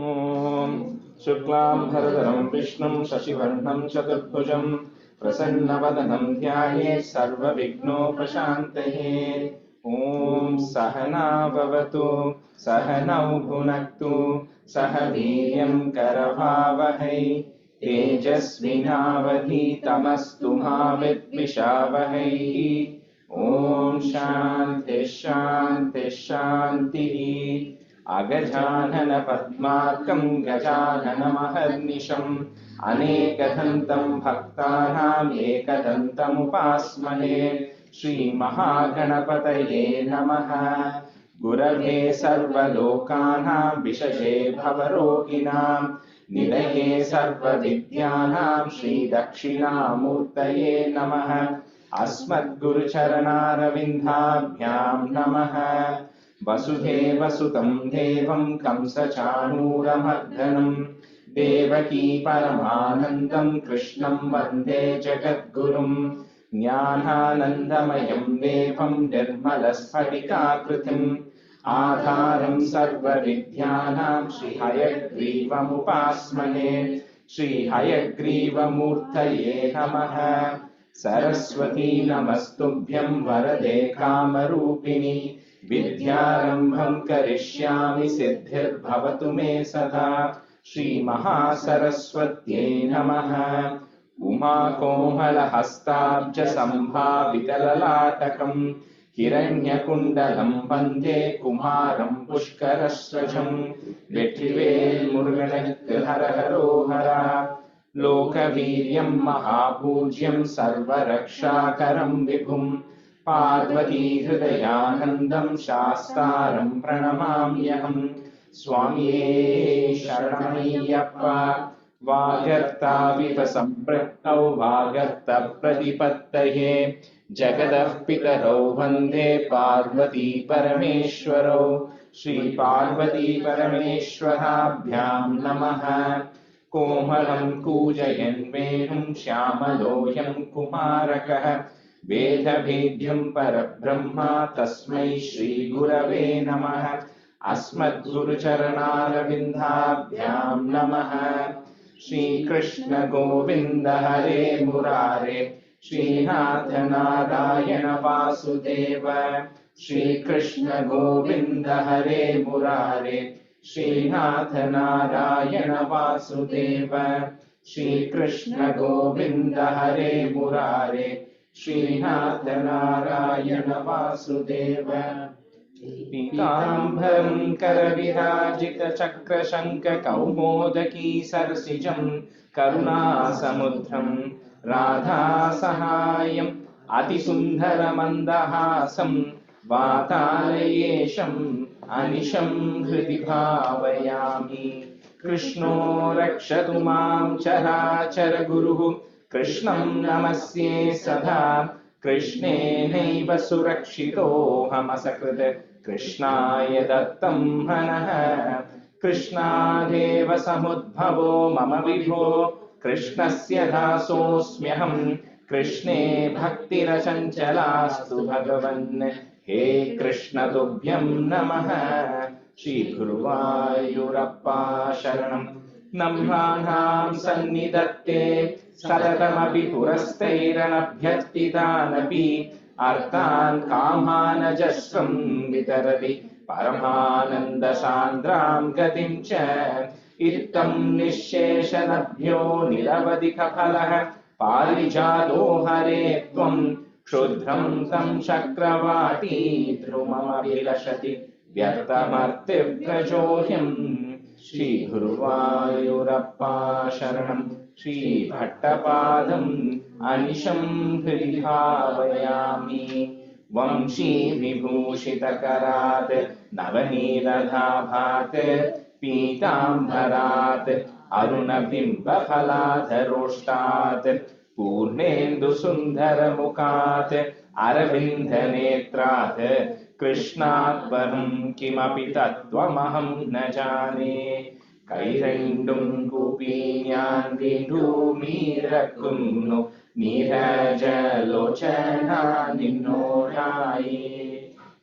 ॐ शुक्लाम्भरधरं विष्णुं शशिवर्णं चतुर्भुजं प्रसन्नवदनं ध्यायेत् सर्वविघ्नोपशान्तये। ॐ सहना भवतु सहनौ भुनक्तु सह वीर्यं करवावहै तेजस्विनावधीतमस्तु मा विद्विषावहै। ॐ शान्तिः शान्तिः शान्तिः। अगजानन पद्मार्कं गजाननमहर्निशम् अनेकदन्तं भक्तानाम् एकदन्तमुपास्महे। श्रीमहागणपतये नमः। गुरवे सर्वलोकानां विषये भवरोगिणां निधये सर्वविद्यानां श्रीदक्षिणामूर्तये नमः। अस्मद्गुरुचरणारविन्दाभ्यां नमः। वसुदेवसुतं देवं कंसचाणूरमर्दनं देवकी परमानन्दं कृष्णं वन्दे जगद्गुरुं। ज्ञानानन्दमयं देवं निर्मलस्फटिकाकृतिम् आधारं सर्वविद्यानां श्रीहयग्रीवमुपास्महे। श्रीहयग्रीवमूर्तये नमः। सरस्वती नमस्तुभ्यं वरदे कामरूपिणि विद्यारम्भं करिष्यामि सिद्धिर्भवतु मे सदा। श्रीमहासरस्वत्यै नमः। उमाकोमलहस्ताब्जसम्भावितललाटकं हिरण्यकुण्डलं वन्दे कुमारं पुष्करस्रजं। वेट्रिवेल्मुरुगनुक्कु हर हरोहरा। लोकवीर्यं महापूज्यं सर्वरक्षाकरं विभुं पार्वती हृदयानन्दं शास्तारं प्रणमाम्यहम्। स्वामिये शरणमय्यप्पा। वागर्ताविव सम्पृक्तौ वागर्तप्रतिपत्तये जगतः पितरौ वन्दे पार्वती परमेश्वरौ। श्रीपार्वती परमेश्वराभ्यां नमः। कोमलं कूजयन् वेणुं श्यामलोऽयं कुमारकः वेदवेद्यं परब्रह्म तस्मै श्रीगुरवे नमः। अस्मद्गुरुचरणारविन्दाभ्यां नमः। श्रीकृष्ण गोविन्द हरे मुरारे श्रीनाथ नारायण वासुदेव। श्रीकृष्ण गोविन्द हरे मुरारे श्रीनाथ नारायण वासुदेव। श्रीकृष्ण गोविन्द हरे मुरारे श्रीनाथ नारायण वासुदेव। पीताम्बरं करविराजितचक्रशङ्खकौमोदकी सरसिजं करुणासमुद्रं राधासहायम् अतिसुन्दरमन्दहासं वातालयेशम् अनिशं हृदि भावयामि। कृष्णो रक्षतु मां चराचरगुरुः कृष्णं नमस्ये सदा। कृष्णेनैव सुरक्षितोऽहमसकृत् कृष्णाय दत्तं मनः। कृष्णादेव समुद्भवो मम विभो कृष्णस्य दासोऽस्म्यहं। कृष्णे भक्तिरचञ्चलास्तु भगवन् हे कृष्ण तुभ्यं नमः। श्रीगुरुवायूरप्पा शरणं। नम्राणां सन्निधत्ते सततमपि पुरस्तैरनभ्यर्थितानपि अर्थान् कामानजस्रं वितरति परमानन्दसान्द्रां गतिं च। इत्थं निःशेषलभ्यो निरवधिकफलः पारिजातो हरे त्वं क्षुद्रं तं चक्रवाटी ध्रुवमभिलषति व्यर्थमर्तिव्रजोऽह्यम्। श्रीगुरुवायूरप्पा शरणं। श्रीभट्टपादम् अनिशं हृदि भावयामि। वंशीविभूषितकरात् नवनीतधाभात् पीताम्बरात् अरुणबिम्बफलाधरोष्टात् पूर्णेन्दुसुन्दरमुखात् अरविन्दनेत्रात् कृष्णात् परं किमपि तत्त्वमहं न जाने। कैरण्डुं कूपीन्यान् विधूमीरकुन्नु नीरजलोचना निन्नोडाये।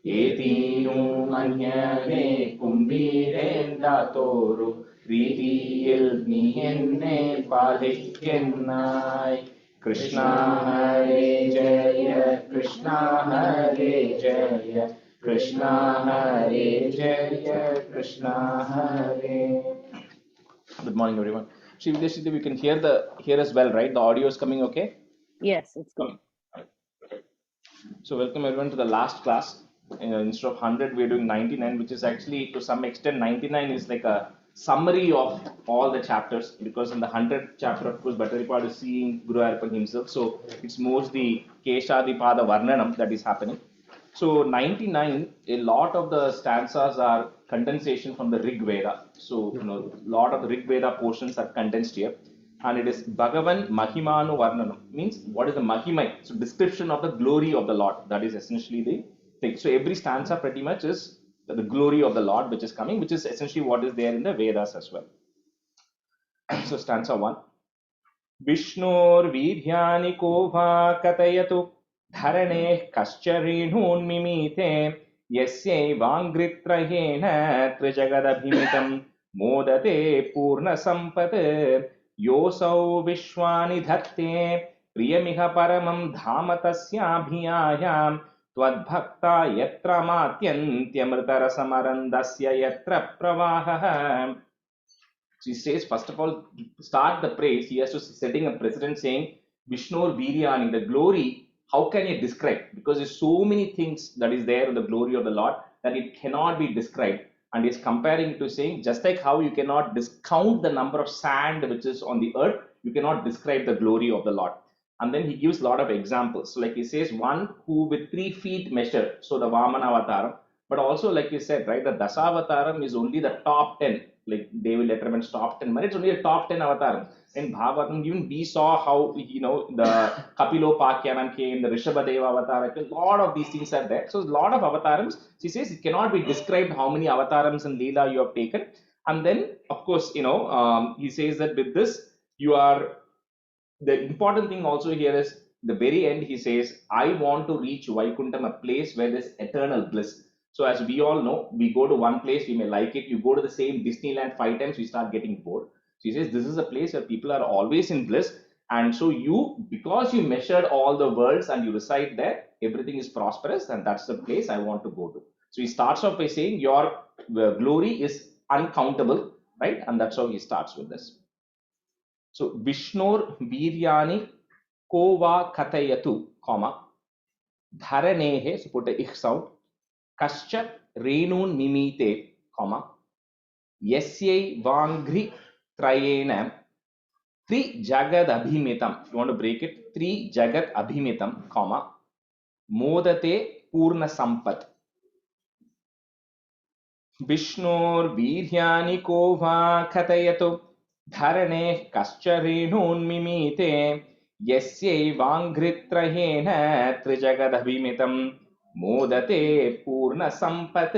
एतीनु मन्यने कुम्भीरेन्दातोरु प्रीतियिल नी एन्ने पालिक्किन्नाय कृष्णा हरे जय कृष्णा हरे जय कृष्णा हरे जय कृष्णा हरे. Good morning everyone. Shri Videshji, we can hear us well, right? The audio is coming okay? Yes, it's good. So welcome everyone to the last class. Instead of 100, we're doing 99, which is actually to some extent 99 is like a summary of all the chapters, because in the 100th chapter, of course, Bhattaripad is seeing Guru Arpan himself. So it's mostly Keshadipada Varnanam that is happening. So 99, a lot of the stanzas are condensation from the Rig Veda. So, a lot of the Rig Veda portions are condensed here. And it is Bhagavan Mahimanu Varnanam, means what is the Mahimai? So description of the glory of the Lord. That is essentially the thing. So every stanza pretty much is the glory of the Lord which is coming, which is essentially what is there in the Vedas as well. So stanza 1. विष्णोर्वीर्याणि को वा कथयतु धरणेः कश्च रेणून्मिमीते यस्यैवाङ्घ्रित्रयेण त्रिजगदभिमितं मोदते पूर्णसम्पत् योऽसौ विश्वानि धत्ते प्रियमिह परमं धाम तस्याभियायां त्वद्भक्ता यत्र मात्यन्त्यमृतरसमरन्दस्य यत्र प्रवाहः. So he says, first of all, start the praise. He has to setting a precedent saying, Vishnur Viryani, the glory, how can you describe? Because there's so many things that is there in the glory of the Lord that it cannot be described. And he's comparing it to saying, just like how you cannot discount the number of sand which is on the earth, you cannot describe the glory of the Lord. And then he gives a lot of examples. So like he says, one who with 3 feet measure, so the Vamana Avataram, but also like you said, right, the Dasavataram is only the top 10. Like David Letterman's top 10, but it's only the top 10 avatars. In Bhagavatam, even we saw how, the Kapilopakyanam came, the Rishabhadeva avatar, a lot of these things are there. So a lot of avatars. She says it cannot be described how many avatars in Leela you have taken. And then, of course, he says that with this, the important thing also here is the very end, he says, I want to reach Vaikuntham, a place where there's eternal bliss. So as we all know, we go to one place, we may like it. You go to the same Disneyland 5 times, we start getting bored. So he says, this is a place where people are always in bliss. And so because you measured all the worlds and you reside there, everything is prosperous, and that's the place I want to go to. So he starts off by saying, your glory is uncountable, right? And that's how he starts with this. So Vishnur Viryani Kova Katayatu, Dharanehe, so put a ich sound, Kascha Renun Mimite, Yasyai Vangri Trayena, Tri Jagad Abhimitam. If you want to break it, Tri Jagad Abhimitam, Modate Purna Sampat. Vishnur Viryani Kova Katayatu, Dharane Kascha Renun Mimite, Yasyaivaङ्घ्रित्रयेण त्रिजगदभिमितं मोदते पूर्ण संपत्.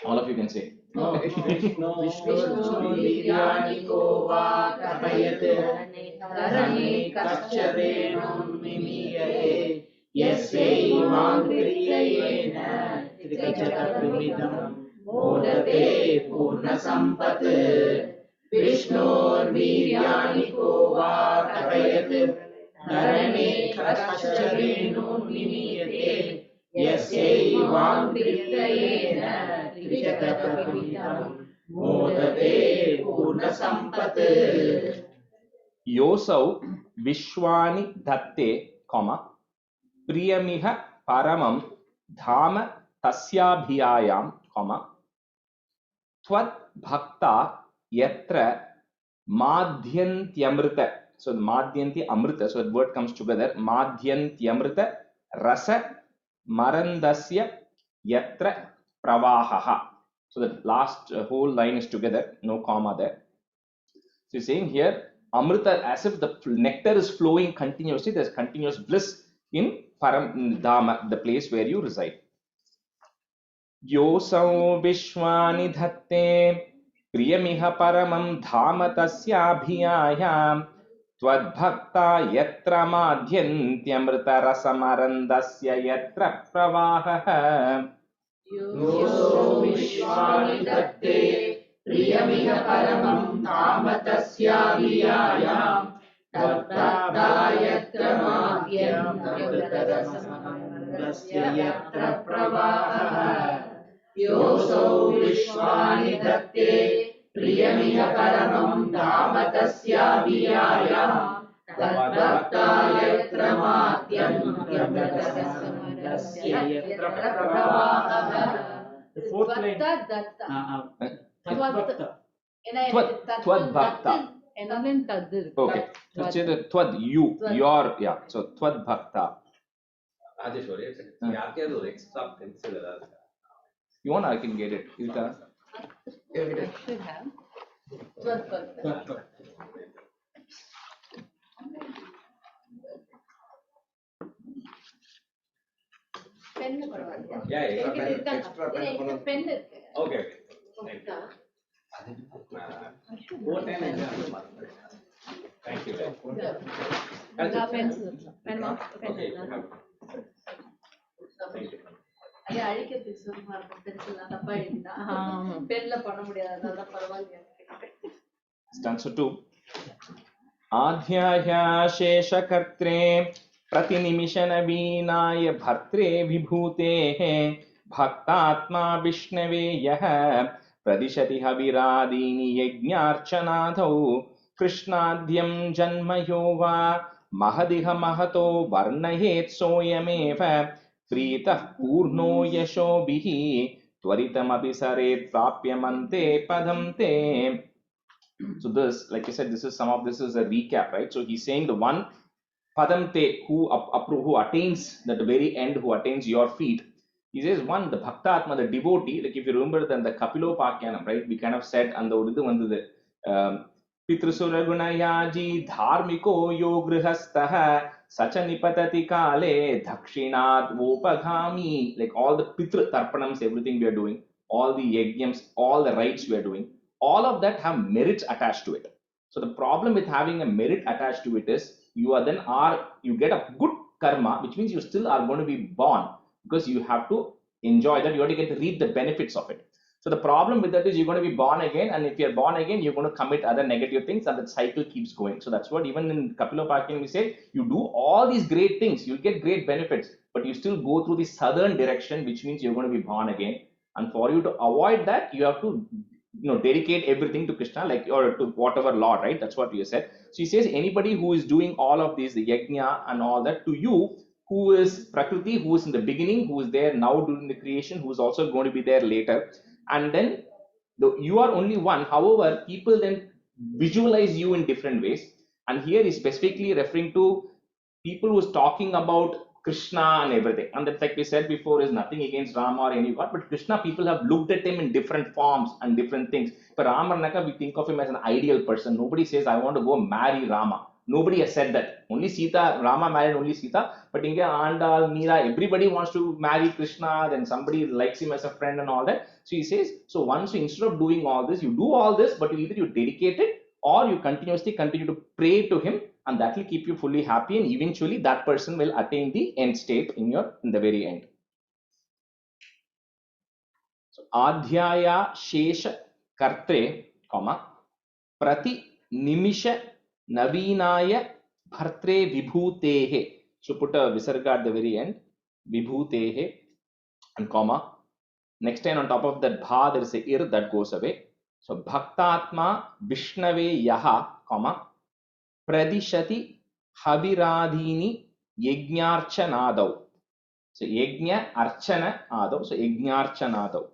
All of you can say. Vishnu Viryani Kova Katayate Dharane Kascha Renun Mimite Yasyaivaङ्घ्ritrayena Trikajagabhimitam Modate Purna Sampat. Vishnur Viryani Kova Katayate Dharane Kascha Renun Mimite Yasyaivaङ्घ्ritrayena Trikajagabhimitam Modate Purna Sampat. Yosau Vishwani Dhatte, Priyamiha Paramam Dhama Tasyabhiyayam, Tvat Bhakta Yatra Madhyantyamrita. So Madhyanti Amrita, so that word comes together. Madhyantyamrita Rasa Marandasya Yatra Pravahaha. So the last whole line is together, no comma there. So he's saying here, Amrita, as if the nectar is flowing continuously, there's continuous bliss in Param Dhama, the place where you reside. Yosau Vishwani Dhatte Priyamiha Paramam Dhama Tasyabhiyayam Twadbhakta Yatra Madhyantyamrita Rasamarandasya Yatra Pravahaha. Yoso Vishwani Dhatte Priya प्रियमिह परमं धाम तस्याभियायां तत्तत्तायत्र माद्यं नवतरसमङ्गस्य यत्र प्रवाहः योऽसौ विश्वानि दत्ते प्रियमिह परमं धाम तस्याभियायां तत्तत्तायत्र माद्यं नवतरसमङ्गस्य यत्र प्रवाहः. The fourth line. Tvad bhakta. Okay. Let's say the Tvad, you, your, yeah. So Tvad bhakta. You want? I can get it. Ilka. I should have. Pen extra pen. Okay. Thank you. Stanza 2. Adhyaya shesha kartre प्रतिनिमिषनवीनाय भर्त्रे विभूतेः भक्तात्मा विष्णवे यः प्रदिशति हविरादीनि यज्ञार्चनादौ कृष्णाद्यं जन्मयो वा महदिह महतो वर्णयेत् सोऽयमेव प्रीतः पूर्णो यशोभिः त्वरितमपि सरेत् प्राप्यमन्ते पदं ते. So this, like I said, this is a recap, right? So he's saying the one Padamte, who attains at the very end, who attains your feet. He says, one, the Bhakta Atma, the devotee, like if you remember then the Kapilopakyanam, right? We kind of said, and the Urdu one, the Pitrusura Gunayaji Dharmiko Yogrihastha Sacha Nipatati Kale Dhakshinat Vopagami, like all the Pitra Tarpanams, everything we are doing, all the yajnams, all the rites we are doing, all of that have merits attached to it. So the problem with having a merit attached to it is you get a good karma, which means you still are going to be born because you have to enjoy that. You have to get to reap the benefits of it. So the problem with that is you're going to be born again, and if you're born again, you're going to commit other negative things, and that cycle keeps going. So that's what even in Kapilopakyanam we say, you do all these great things, you'll get great benefits, but you still go through the southern direction, which means you're going to be born again. And for you to avoid that, you have to dedicate everything to Krishna, like, or to whatever Lord, right? That's what you said. So he says anybody who is doing all of these, the yajna and all that, to you, who is Prakriti, who is in the beginning, who is there now during the creation, who is also going to be there later, and then you are only one. However, people then visualize you in different ways, and here he's specifically referring to people who is talking about Krishna and everything. And that's like we said before, is nothing against Rama or any god, but Krishna, people have looked at him in different forms and different things. But Rama, we think of him as an ideal person. Nobody says, I want to go marry Rama. Nobody has said that. Only Sita, Rama married only Sita. But Inga, Andal, Meera, everybody wants to marry Krishna. Then somebody likes him as a friend and all that. So he says, so once you, instead of doing all this, you do all this, but either you dedicate it or you continuously continue to pray to him, and that will keep you fully happy, and eventually that person will attain the end state in the very end. So adhyaya shesha kartre, prati nimisha navinaya bhartre vibhutehe. So put a visarga at the very end, vibhutehe, and comma. Next time on top of that bha, there is a ir that goes away. So bhaktatma vishnave yaha, comma, pradishati haviradhini yajnarchanadau. So yajna archana adau. So yajnarchanadau.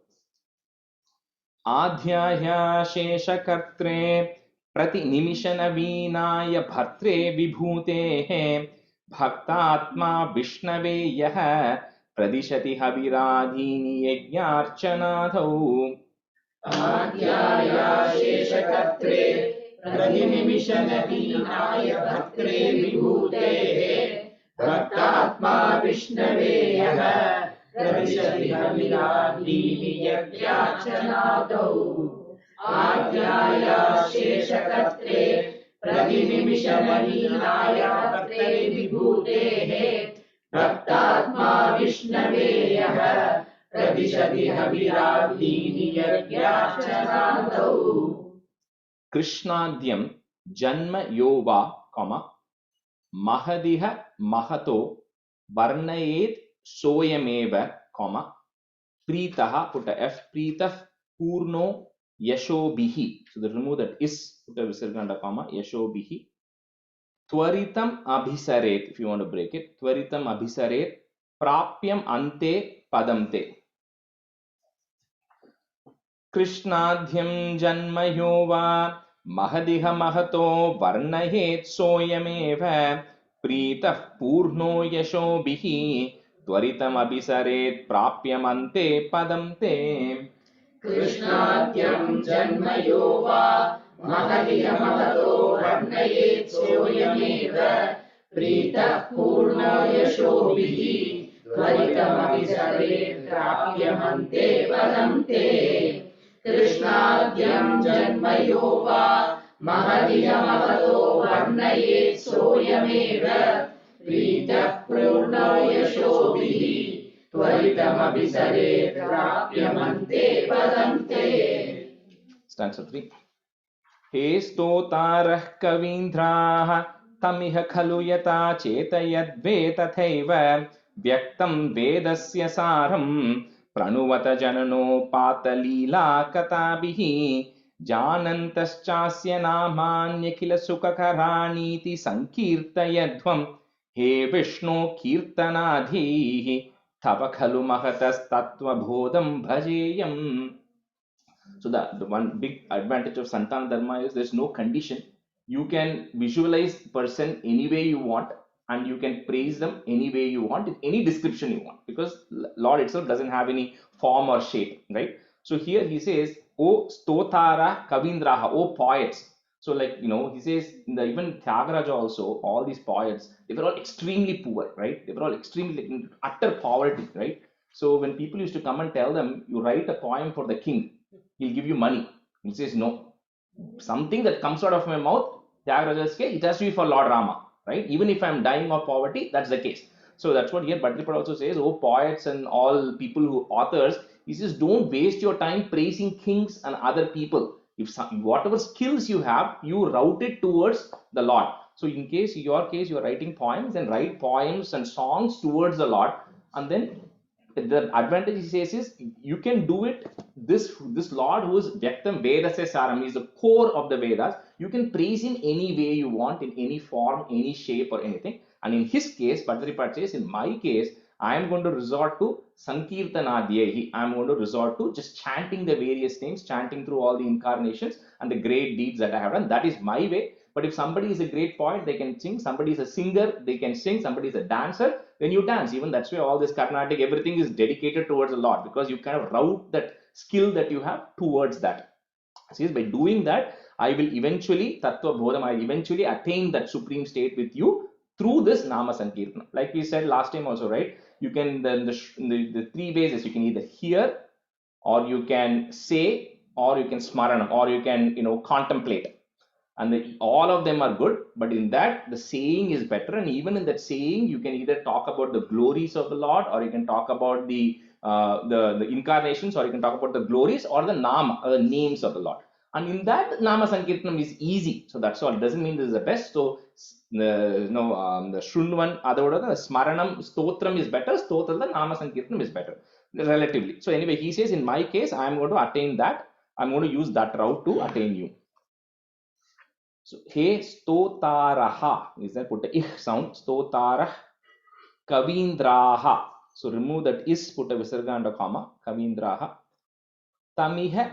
Adhyaya shesha kartre prati nimishana vinaya bhartre vibhutehe bhaktatma vishnave yaha pradishati haviradhini yajnarchanadau. Adhyaya shesha kartre प्रतिनिमिषनवीनाय भक्त्रे विभूतेः भक्तात्मा विष्णवे यः प्रविशति हविरादीनि यज्ञार्चनादौ. आद्याय शेषकर्त्रे प्रतिनिमिषनवीनाय भक्त्रे विभूतेः भक्तात्मा विष्णवे यः प्रविशति हविरादीनि यज्ञार्चनादौ Krishnadhyam janma yova, mahadiha mahato varnayet soyameva, Preetaha, put a F, Preetah Purno Yashobihi. So remove that is, put a Visarganda comma, Yashobihi. Tvaritam Abhisaret, if you want to break it. Tvaritam Abhisaret, Prapyam Ante Padamte. Krishnadhyam Janmayova, Mahadiha Mahato Varnahet Soyameva, Preetah Purno Yashobihi. Tvaritam Abhisaret Prapyamante Padamte. कृष्णाद्यं जन्मयो वा महदिह महतो वर्णयेत् सोऽयमेव प्रीतः पूर्णो यशोभिः त्वरितमभिसरेत् प्राप्यमन्ते पदं ते कृष्णाद्यं जन्मयो वा महदिह महतो वर्णयेत् सोऽयमेव प्रीतः पूर्णो यशोभिः त्वरितमभिसरेत् प्राप्यमन्ते पदं ते. Stanza 3. हे स्तोतारः कवीन्द्राः तमिह खलु यथा चेतयद्वे तथैव व्यक्तं वेदस्य सारं प्रणुवत जननोपातलीला कथाभिः जानन्तश्चास्य नामान्यखिल सुखकराणीति संकीर्तयध्वं हे विष्णो कीर्तनाधीः तव खलु महतस्तत्त्वबोधं भजेयम्. So the one big advantage of Santana Dharma is there's no condition. You can visualize person any way you want and you can praise them any way you want, in any description you want, because Lord itself doesn't have any form or shape, right? So here he says, O Stotara Kavindraha, O poets. So like, he says, even Tyagaraja also, all these poets, they were all extremely poor, right? They were all extremely in utter poverty, right? So when people used to come and tell them, you write a poem for the king, he'll give you money. He says, no. Something that comes out of my mouth, Tyagaraja's case, it has to be for Lord Rama, right? Even if I'm dying of poverty, that's the case. So that's what here Bhattacharya also says, oh poets and all people who authors, he says, don't waste your time praising kings and other people. If whatever skills you have, you route it towards the Lord. So in your case, you're writing poems, then write poems and songs towards the Lord. And then the advantage he says is you can do it. This Lord who is Vyaktam Vedasya Saram, is the core of the Vedas. You can praise him any way you want, in any form, any shape or anything. And in his case, Bhattacharya says, in my case, I am going to resort to Sankirtanadhyahi. I am going to resort to just chanting the various names, chanting through all the incarnations and the great deeds that I have done. That is my way. But if somebody is a great poet, they can sing. Somebody is a singer, they can sing. Somebody is a dancer, then you dance. Even that's why all this Carnatic, everything is dedicated towards the Lord, because you kind of route that skill that you have towards that. See, by doing that, I will eventually, Tattva Bodham, I will eventually attain that supreme state with you through this Nama Sankirtana. Like we said last time also, right? You can, the three ways is you can either hear, or you can say, or you can smaranam, or you can, contemplate. And all of them are good, but in that the saying is better. And even in that saying, you can either talk about the glories of the Lord, or you can talk about the incarnations, or you can talk about the glories or the nama, the names of the Lord. And in that, Nama Sankirtanam is easy. So that's all. It doesn't mean this is the best. So the Shrunvan, the Smaranam, Stotram is better. Stotram, the Nama Sankirtanam is better, relatively. So anyway, he says, in my case, I am going to attain that. I'm going to use that route to attain you. So, he stotaraha, is that put the ich sound, stotarah, kavindraha. So, remove that is, put a visarga and a comma, kavindraha. Tamiha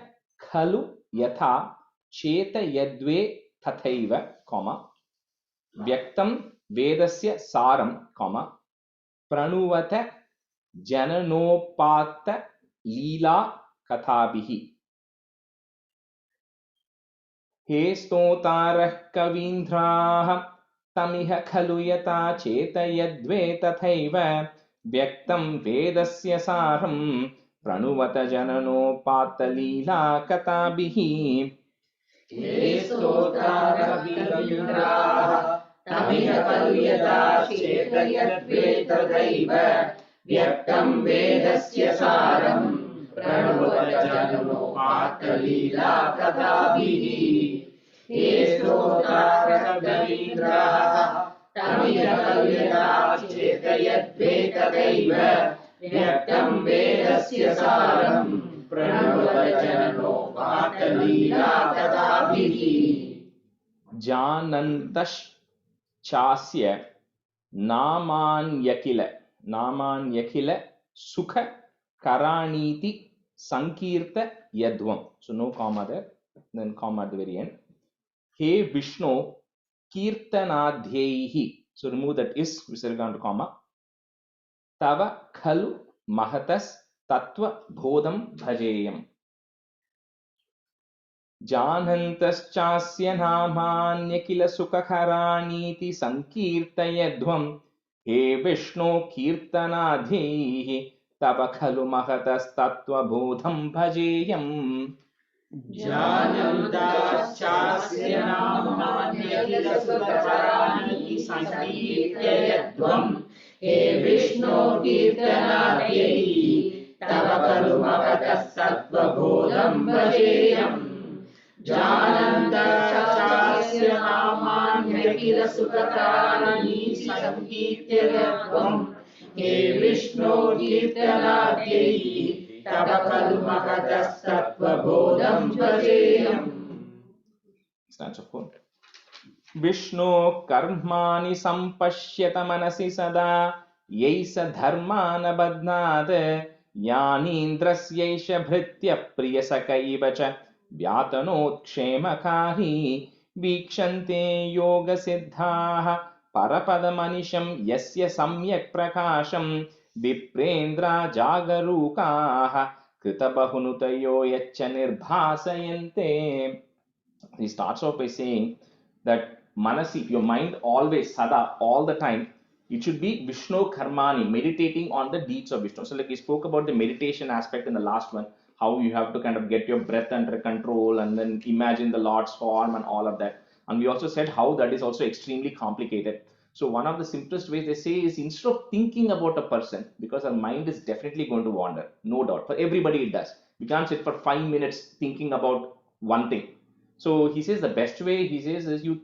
khalu yatha cheta yadve tathaiva, comma, vyaktam vedasya saram, comma, pranuvata jananopata leela kathabihi. हे स्तोतारः कवीन्द्राः तमिह खलु यथा चेतयद्वे तथैव व्यक्तं वेदस्य सारं प्रणुवत जननोपात्तलीला कथाभिः. हे स्तोतारः कवीन्द्राः तमिह खलु यथा चेतयद्वे तथैव व्यक्तं वेदस्य सारं प्रणवजनो पार्थलीला कथाभिः हे स्तोतारकवीन्द्राः तमिदकविदा चेतयद्वेतदैव व्यक्तं वेदस्य सारं प्रणवजनो पार्थलीला कथाभिः जानन्तश्चास्य नामान्यखिल सुख कराणीति sankirta yadvam. So no comma there, then comma at the very end. He Vishnu kirtanadhyehi. So remove that is visarga and comma. Tava khalu mahatas tattva bodham bhajeyam. Janantaschasya namanyakila sukakharaniti sankirtayadvam. He Vishnu kirtanadhyehi. Tava khalu mahatas tattva bodham bhajeyam. Janantaschasya namanyakila sukakharaniti sankirtayadvam. He Vishnu kirtanadhyehi. Tava khalu mahatas tattva bodham bhajeyam. Janantaschasya namanyakila sukakharaniti sankirtayadvam. He Vishnu kirtanadhyehi. Tava khalu mahatas tattva bodham bhajeyam. Stanza 4. Vishnu karmani sampashyata manasi sada yaisa dharmana badnade yanindrasyaisha bhritya priyasakaivacha vyatanot kshemakari vikshante yoga siddhaha parapadamanisham yasya samyak prakasham viprendra jagarukaha kritabahunutayo yacha nirbhasayante. He starts off by saying that manasi, your mind always, sada, all the time, it should be Vishnu Karmani, meditating on the deeds of Vishnu. So like we spoke about the meditation aspect in the last one, how you have to kind of get your breath under control and then imagine the Lord's form and all of that. And we also said how that is also extremely complicated. So one of the simplest ways they say is instead of thinking about a person, because our mind is definitely going to wander, no doubt. For everybody it does. We can't sit for 5 minutes thinking about one thing. So he says the best way, he says, is you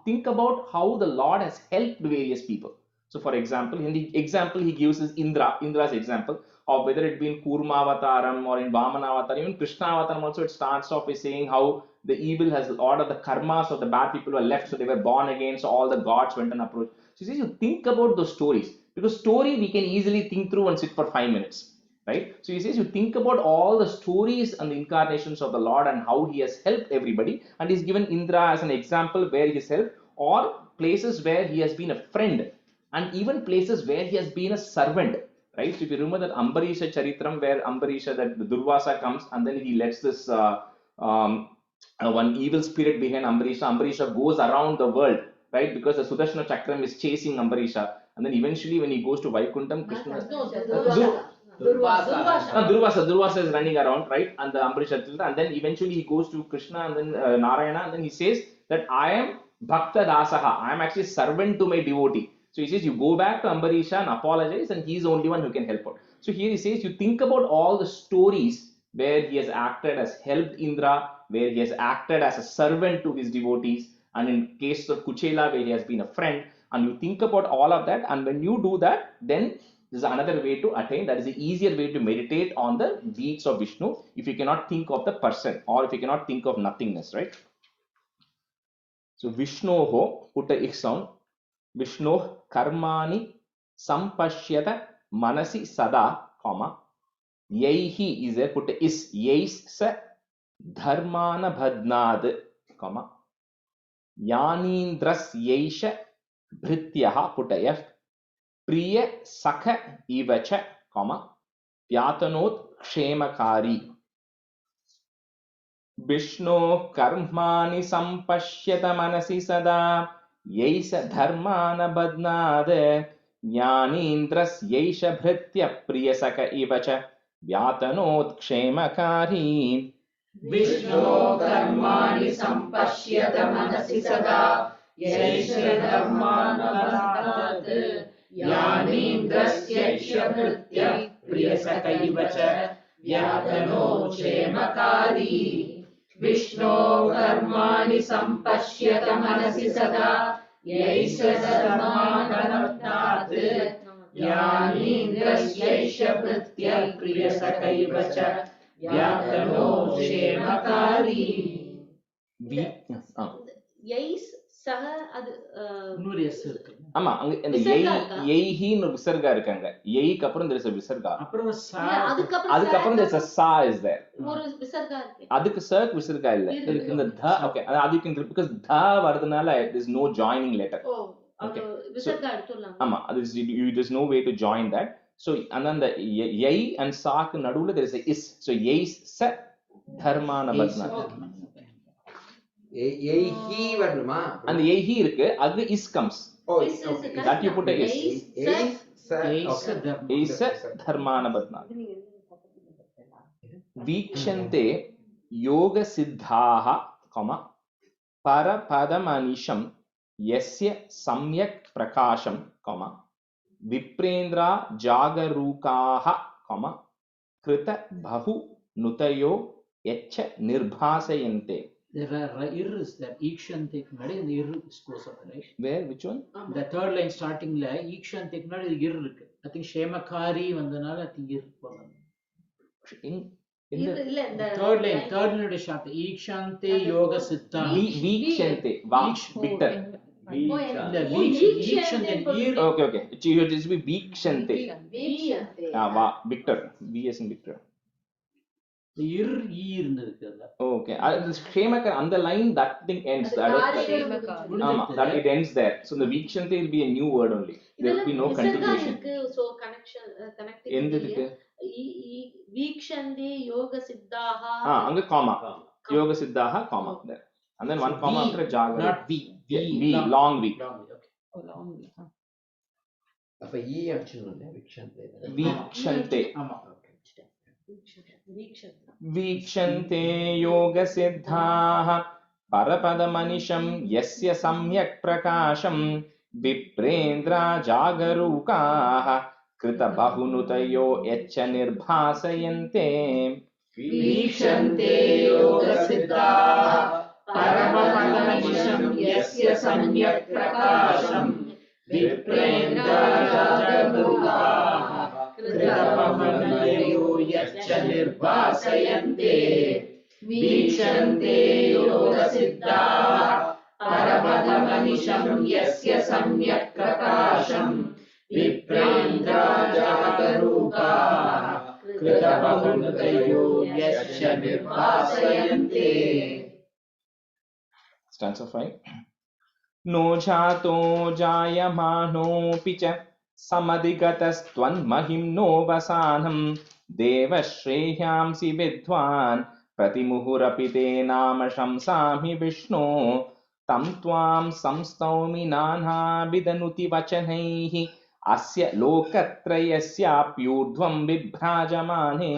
think about how the Lord has helped various people. So for example, in the example he gives is Indra's example of whether it be in Kurmavataram or in Vamanavataram, even Krishnavataram also it starts off by saying how the evil has, all of the karmas of the bad people were left, so they were born again, so all the gods went and approached. So he says you think about those stories, because story we can easily think through and sit for 5 minutes. Right? So he says you think about all the stories and the incarnations of the Lord and how he has helped everybody, and he's given Indra as an example where he has helped, or places where he has been a friend, and even places where he has been a servant. Right? So if you remember that Ambarisha Charitram where Ambarisha, that the Durvasa comes and then he lets this one evil spirit behind Ambarisha. Ambarisha goes around the world, right? Because the Sudarshana Chakram is chasing Ambarisha, and then eventually when he goes to Vaikuntham, Krishna. Durvasa is running around, right? And the Ambarisha, and then eventually he goes to Krishna and then Narayana, and then he says that I am Bhakta Dasaha, I am actually servant to my devotee. So he says you go back to Ambarisha and apologize, and he is the only one who can help out. So here he says you think about all the stories where he has acted as helped Indra, where he has acted as a servant to his devotees, and in case of Kuchela where he has been a friend, and you think about all of that, and when you do that, then this is another way to attain, that is the easier way to meditate on the deeds of Vishnu if you cannot think of the person or if you cannot think of nothingness, right? So Vishnoho, put a ich sound, Vishno karmani sampashyata manasi sada, comma, yaihi is there, put a is, yais sa dharmana bhadnad, comma, yanindras yaisha bhrityaha, put a f, Priya Sakha Ivacha, comma, Vyatanot Kshemakari. Vishnu Karmani Sampashyata Manasi Sada, Yaisa Dharmana Badnade, Yanindras Yaisha Bhritya Priya Sakha Ivacha, Vyatanot Kshemakari. Vishnu karmani sampashyata manasi sada yaisha dharmana badnad यानीन्द्रस्यैष भृत्य प्रियसखैव च व्यातनो क्षेमकारी विष्णो कर्माणि सम्पश्यत मनसि सदा यैष धर्मानवतात् यानीन्द्रस्यैष भृत्य प्रियसखैव च व्यातनो क्षेमकारी yes सह அது இன்னொரு S இருக்கு ஆமா அங்க அந்த யைஹின்னு ஒரு விசர்கா இருக்காங்க யைக்கு அப்புறம் there is a விசர்கா அப்புறம் அதுக்கப்புறம் there is a sa is there ஒரு விசர்கா இருக்கு அதுக்கு சர்க் விசர்கா இல்ல இதுக்கு இந்த த ஓகே அதுக்கு because த வரதுனால there is no joining letter okay visarga எடுத்துறலாம் ஆமா அது there is no way to join that so and then the யை and sa க்கு நடுவுல there is a is so yais sa dharmana badna யைஹி வரணுமா அந்த யைஹி இருக்கு அது is comes that you put a is dharmana badna வீக்ஷந்தே யோக சித்தாः பரபதமனிஷம் यस्य सम्यक् प्रकाशं विप्रेन्द्रा जागरूकाः कृत बहु नुतयो यच्च निर्भासयन्ते. There are ir is there ikshante nadi and ir goes up, right? Where which one? The third line starting la ikshante nadi ir irukku. I think shemakari vandanaala I think ir போலாம். In the third line short ikshante yoga siddha வீக்ஷந்தே bitter the vikshante ir okay it is be வீக்ஷந்தே va bitter vs in bitter ir irundhukku okay shemakar and the line that thing ends that it ends there so the vikshante will be a new word only there will be no continuation so connection connecting endudukku வீக்ஷந்தே யோக சித்தாः anga comma yoga siddhaha comma there and then one comma after jaga not v long v okay long v அப்ப ஈ அடிச்சணும்ல வீக்ஷந்தே வீக்ஷந்தே ஆமா वीक्षन्ते योगसिद्धाः परपदमनिशं यस्य सम्यक् प्रकाशं विप्रेन्द्रा जागरूकाः कृतबहुनुतयो यच्च निर्भासयन्ते. वीक्षन्ते योगसिद्धाः परमपदमनिशं यस्य सम्यक् प्रकाशं विप्रेन्द्रा जागरूकाः कृतबहुनुतयो यच्च निर्भासयन्ते. वीक्षन्ते योगसिद्धाः परमपदमनिशं यस्य सम्यक् प्रकाशं विप्रेन्द्रा जागरूकाः कृतबहुनुतयो यच्च निर्भासयन्ते. Stanza 5. No jato jayamanopi cha samadigatastvanmahimno vasanam devashreyamsi vidwan प्रतिमुहुरपि ते नाम शंसामि विष्णो तं त्वां संस्तौमि नानाविधनुति वचनैः अस्य लोकत्रयस्याप्यूर्ध्वं विभ्राजमाने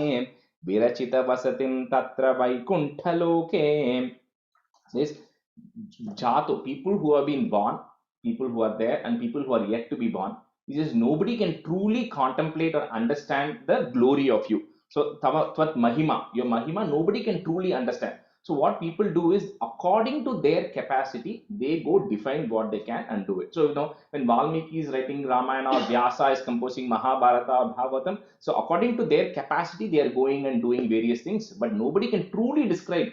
विरचितवसतिं तत्र वैकुण्ठलोके. Says Jato, people who have been born, people who are there and people who are yet to be born. He says nobody can truly contemplate or understand the glory of you. So Tvat Mahima, your Mahima, nobody can truly understand. So what people do is according to their capacity, they go define what they can and do it. So when Valmiki is writing Ramayana or Vyasa is composing Mahabharata or Bhagavatam, so according to their capacity, they are going and doing various things, but nobody can truly describe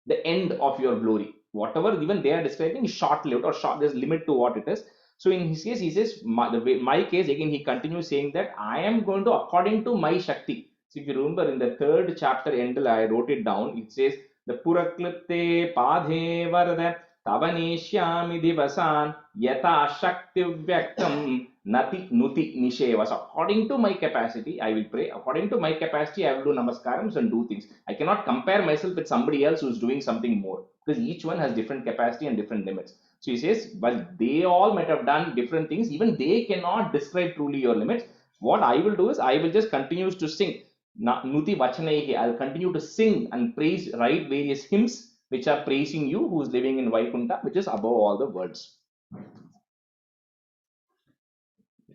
the end of your glory. Whatever even they are describing is short-lived or short, there's limit to what it is. So in his case, he says, my case, again, he continues saying that I am going to according to my Shakti. So if you remember in the 3rd chapter end, I wrote it down. It says, the Puraklipte Padhe Varada Tavaneshyami Divasan Yata Shakti Vyaktam Nati Nuti Nishevas. According to my capacity, I will pray. According to my capacity, I will do namaskarams and do things. I cannot compare myself with somebody else who is doing something more because each one has different capacity and different limits. So he says, while they all might have done different things, even they cannot describe truly your limits. What I will do is I will just continue to sing. Nuti Vachanaihi. I will continue to sing and praise, write various hymns which are praising you who is living in Vaikunta, which is above all the words.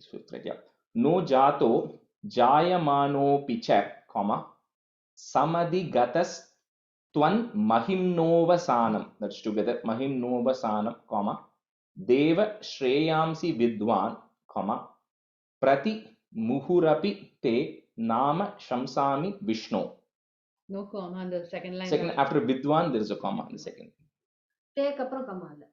It's fifth, right? Yeah. No jato jayamano picha, comma, samadhi gatas twan mahimnovasanam. That's together. Mahimnovasanam, comma, deva shreyamsi vidwan, comma, prati muhurapi te nama shamsami Vishnu. No comma on the second line. Second, after vidwan, there is a comma in the second. தேக்கு அப்புறம் கம்மா இல்ல.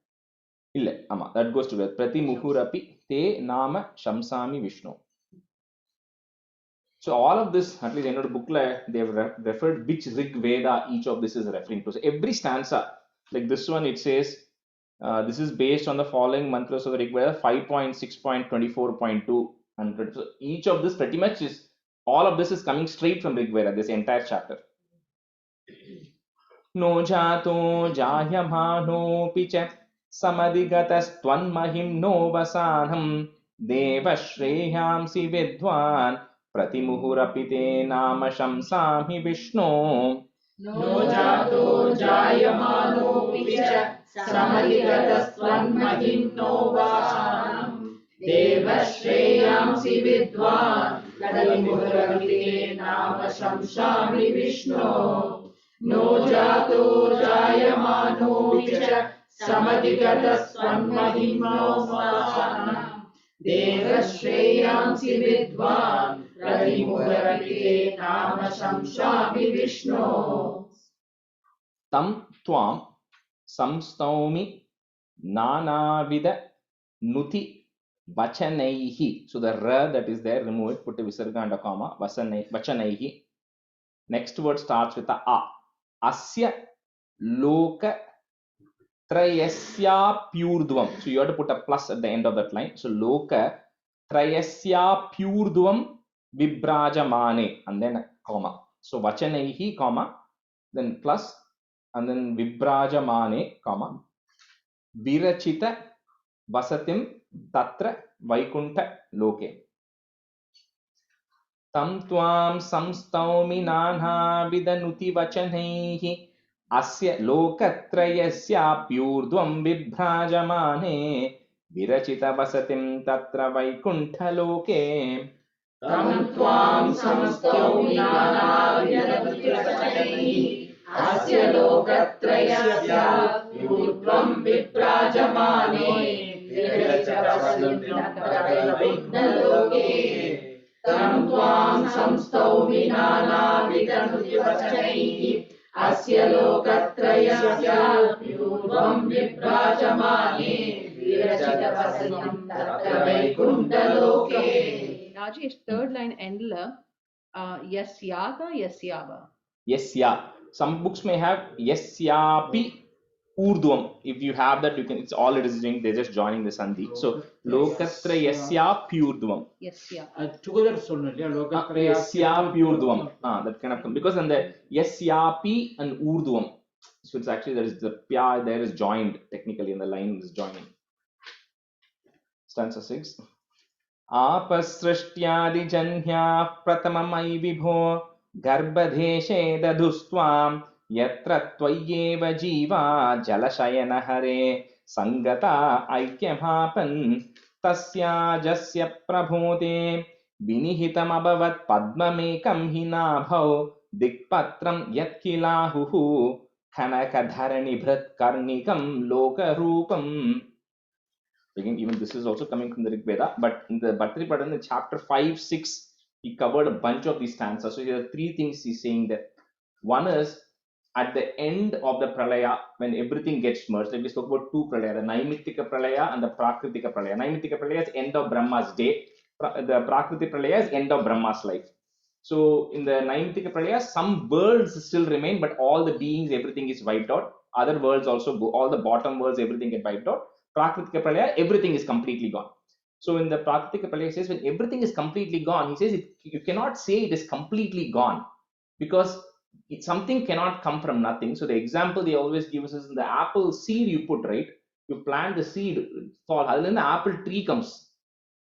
இல்ல, ஆமா, that goes together. Prati muhurapi te nama shamsami Vishnu. So all of this, at least in the booklet, they have referred which Rig Veda each of this is referring to. So every stanza, like this one, it says, this is based on the following mantras of the Rig Veda, 5.6.24.2. So each of this pretty much is, all of this is coming straight from Rig Veda, this entire chapter. No jato jayamano picha samadhigatastvannmahim no vasanam deva shreyamsi vidwan pratimuhurapite nama shamsami Vishnu. No jato jayamano picha samadhigatastvannmahim no vasanam deva shreyamsi vidwan pratimuhurapite nama shamsami Vishnu. No jato jayamano picha samadhigatastvannmahim no vasanam deva shreyamsi vidwan pratimuhurapite nama shamsami Vishnu. Tam tvam samstaumi nanavida nuti vachanaihi. So the ra that is there, remove it, put a visarga and a comma, vachanaihi. Next word starts with a a. Asya loka trayasya purdvam. So you have to put a plus at the end of that line. So loka trayasya purdvam vibrajamane, and then a comma. So vachanaihi, comma, then plus, and then vibrajamane, comma, virachita vasatim tatra vaikuntha loke. Tam tvam samstaumi nanhavidanuti vachanaihi asya lokatrayasya pyurdvam vibhrajamane virachita vasatim tatra vaikuntha loke. Tam tvam samstaumi nanhavidanuti vachanaihi asya lokatrayasya pyurdvam vibhrajamane virachita vasatim tatra vaikuntha loke. Tam tvam samstaumi nanhavidanuti vachanaihi asya lokatrayasya pyurdvam vibhrajamane virachita vasatim tatra vaikuntha loke. Rajesh, third line endல yasyaga yasyava. Yasya. Some books may have yasyapi urdhvam. If you have that, you can, it's all it is doing, they're just joining the sandhi. So lokatrayasya pyurdhvam. Yasya. Together சொல்லணும் இல்லையா Yasya pyurdhvam. That kind of, because then the yasyapi and urdhvam, so it's actually, there is the pya there is joined technically, and the line is joining. Stanza 6. आपसृष्ट्यादि जन्याः प्रथममयि विभो गर्भदेशे दधुस्त्वां यत्र त्वय्येव जीवा जलशयनहरे सङ्गता ऐक्यमापन् तस्याजस्य प्रभोदे विनिहितमभवत् पद्ममेकं हि नाभौ दिक्पत्रं यत्किलाहुः कनकधरणिभृत् कर्णिकं लोकरूपम्. Again, even this is also coming from the Rig Veda, but in the Bhattaripada, in chapter 5, 6, he covered a bunch of these stanzas. So here are three things he's saying there. One is at the end of the Pralaya, when everything gets merged, like we spoke about two Pralaya, the Naimitika Pralaya and the Prakritika Pralaya. Naimitika Pralaya is end of Brahma's day. The Prakritika Pralaya is end of Brahma's life. So in the Naimitika Pralaya, some worlds still remain, but all the beings, everything is wiped out. Other worlds also go, all the bottom worlds, everything get wiped out. Prakritika Pralaya, everything is completely gone. So in the Prakritika Pralaya, says when everything is completely gone, he says you cannot say it is completely gone, because something cannot come from nothing. So the example they always give us is in the apple seed you put, right? You plant the seed, fall, and then the apple tree comes,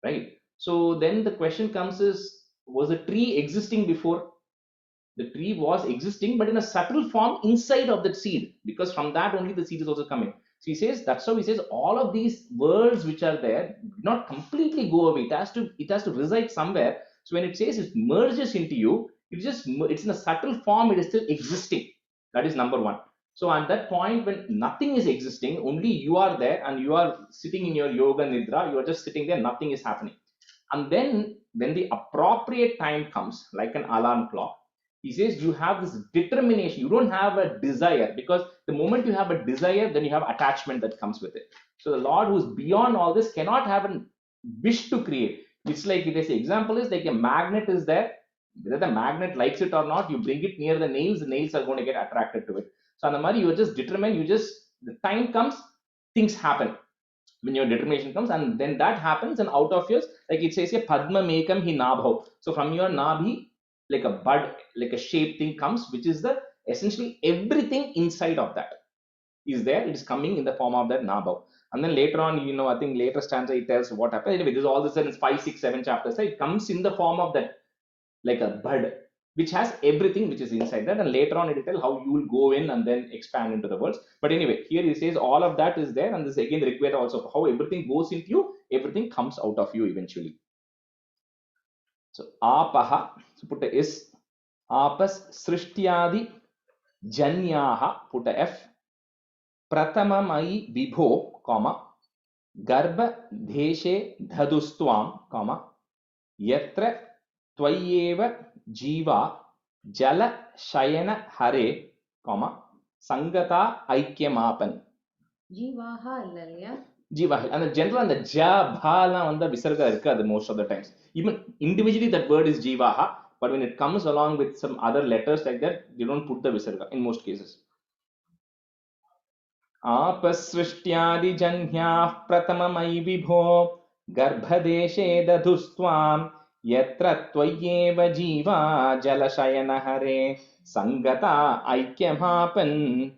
right? So then the question comes is, was the tree existing before? The tree was existing, but in a subtle form inside of that seed, because from that only the seed is also coming. So he says, that's how he says all of these worlds which are there not completely go away. It has to reside somewhere. So when it says it merges into you, it's in a subtle form, it is still existing. That is number one. So at that point when nothing is existing, only you are there and you are sitting in your yoga nidra, you are just sitting there, nothing is happening. And then when the appropriate time comes, like an alarm clock, he says you have this determination. You don't have a desire, because the moment you have a desire, then you have attachment that comes with it. So the Lord, who is beyond all this, cannot have a wish to create. It's like, this example is like a magnet is there. Whether the magnet likes it or not, you bring it near the nails are going to get attracted to it. So on the Mari, you are just determined. The time comes, things happen. When your determination comes, and then that happens, and out of yours, like it says here, Padma Mekam hi nabhav. So from your nabhi, like a bud, like a shape thing comes, which is the essentially everything inside of that is there. It is coming in the form of that nabhav. And then later on, I think later stanza it tells what happened. Anyway, this is all this in 5, 6, 7 chapters. Right? It comes in the form of that, like a bud, which has everything which is inside that, and later on it will tell how you will go in and then expand into the worlds. But anyway, here he says all of that is there, and this again the Rigveda also, how everything goes into you, everything comes out of you eventually. So apaha, so put a is, apas srishtyadi janyaha, put a f, pratamamai vibho, comma, garbha deshe dhadustvam, comma, yatra tvayeva jiva jala shayana hare, comma, sangata aikyamapan. Jivaha illalaya. Jiva, and the general and the jabhala and the visarga irka most of the times. Even individually that word is jivaha, but when it comes along with some other letters like that, they don't put the visarga in most cases. Apasrishtyadi janyah pratamamai vibho garbhadeshe dadhustvam yatra tvayeva jiva jalashayana hare sangata aikyamapan.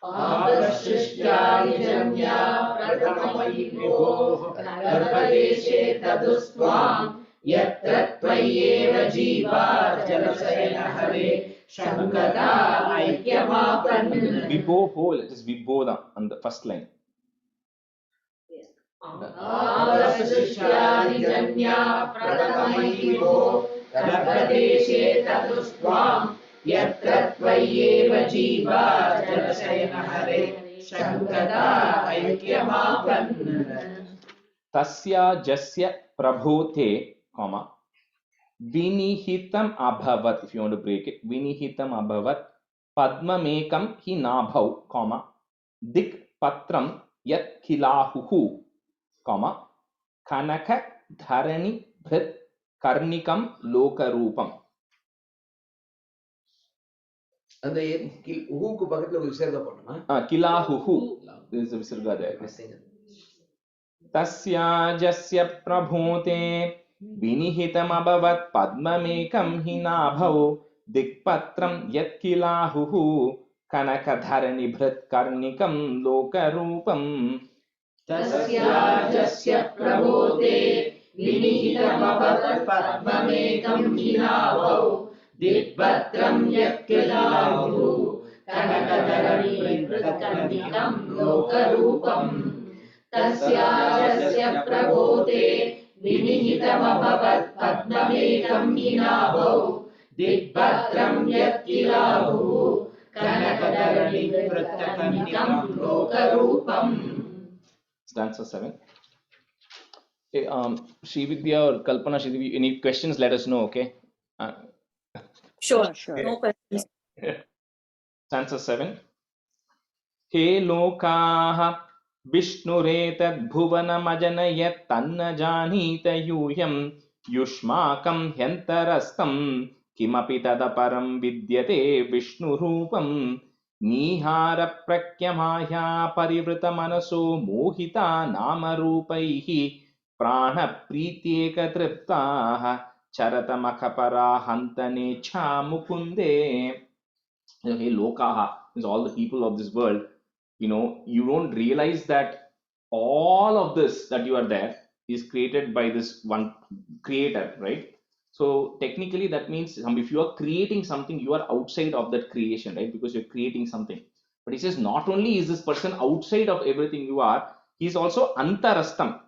Avashrishtyadijanya pratamai vibho garbhadeshe tadustvam yatra tvayeva jiva jalasayana hare shankata aikyamapan. Vibho whole, it is vibhoda on the first line. Avashrishtyadijanya pratamai vibho garbhadeshe tadustvam yatra tvayeva jiva jalasayana hare shankata aikyamapan. Tasya jasya prabhote, comma, vinihitam abhavat, if you want to break it, vinihitam abhavat padma mekam hi nabhav, comma, dik patram yat khilahuhu, comma, kanaka dharani bhrit karnikam lokarupam. அந்த hook பக்கத்துல ஒரு விசர்க போடணுமா? Kilahuhu, there is a visarga there. Tasya jasya prabhote vinihitam abhavat padmamekam hi nabhav dikpatram yat kilahuhu kanakadharani bhrit karnikam lokarupam. Tasya jasya prabhote vinihitam abhavat padmamekam hi nabhav dikpatram yat kilahuhu kanakadharani bhrit karnikam lokarupam. Tasya jasya prabhote vinihitam abhavat padmamekam hi nabhav dikpatram yat kilahuhu kanakadharani bhrit karnikam lokarupam. Stanza 7. Okay, Sri Vidya or Kalpana, Sri, any questions, let us know, okay? Sure. No questions. Stanza 7. He lokaha Vishnuretad bhuvanamajanayat tanna janita yuyam yushmakam hyantarastam kimapi tadaparam vidyate Vishnu rupam nihara prakyamaya parivrita manaso mohita nama rupaihi prana prityeka triptaha charata makapara hantane cha mukunde. Hey lokaha is all the people of this world. You don't realize that all of this that you are there is created by this one creator, right? So technically that means if you are creating something, you are outside of that creation, right? Because you're creating something. But he says not only is this person outside of everything you are, he is also antarastam.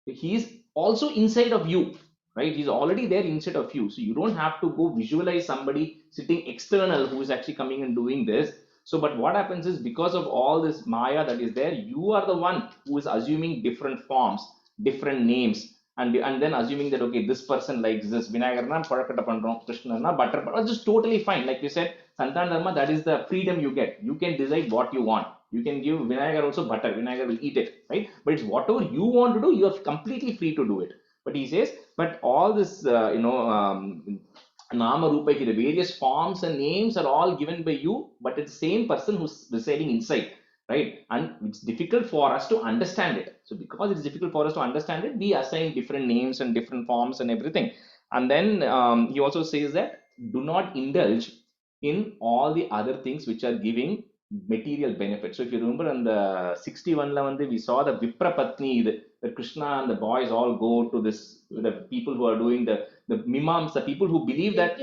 He is also inside of you, right? He's already there inside of you. So you don't have to go visualize somebody sitting external who is actually coming and doing this. So, but what happens is because of all this Maya that is there, you are the one who is assuming different forms, different names, and then assuming that, okay, this person likes this. Vinayagarna, Palakata Pandram, Krishna, butter, but it's just totally fine. Like you said, Santan Dharma, that is the freedom you get. You can decide what you want. You can give Vinayagar also butter. Vinayagar will eat it, right? But it's whatever you want to do, you are completely free to do it. But he says, but all this, Nama Rupa, the various forms and names are all given by you, but it's the same person who's residing inside, right? And it's difficult for us to understand it. So because it's difficult for us to understand it, we assign different names and different forms and everything. And then he also says that do not indulge in all the other things which are giving material benefits. So if you remember in the 61 we saw the Vipra Patni, where Krishna and the boys all go to this, the people who are doing the mimams, the people who believe that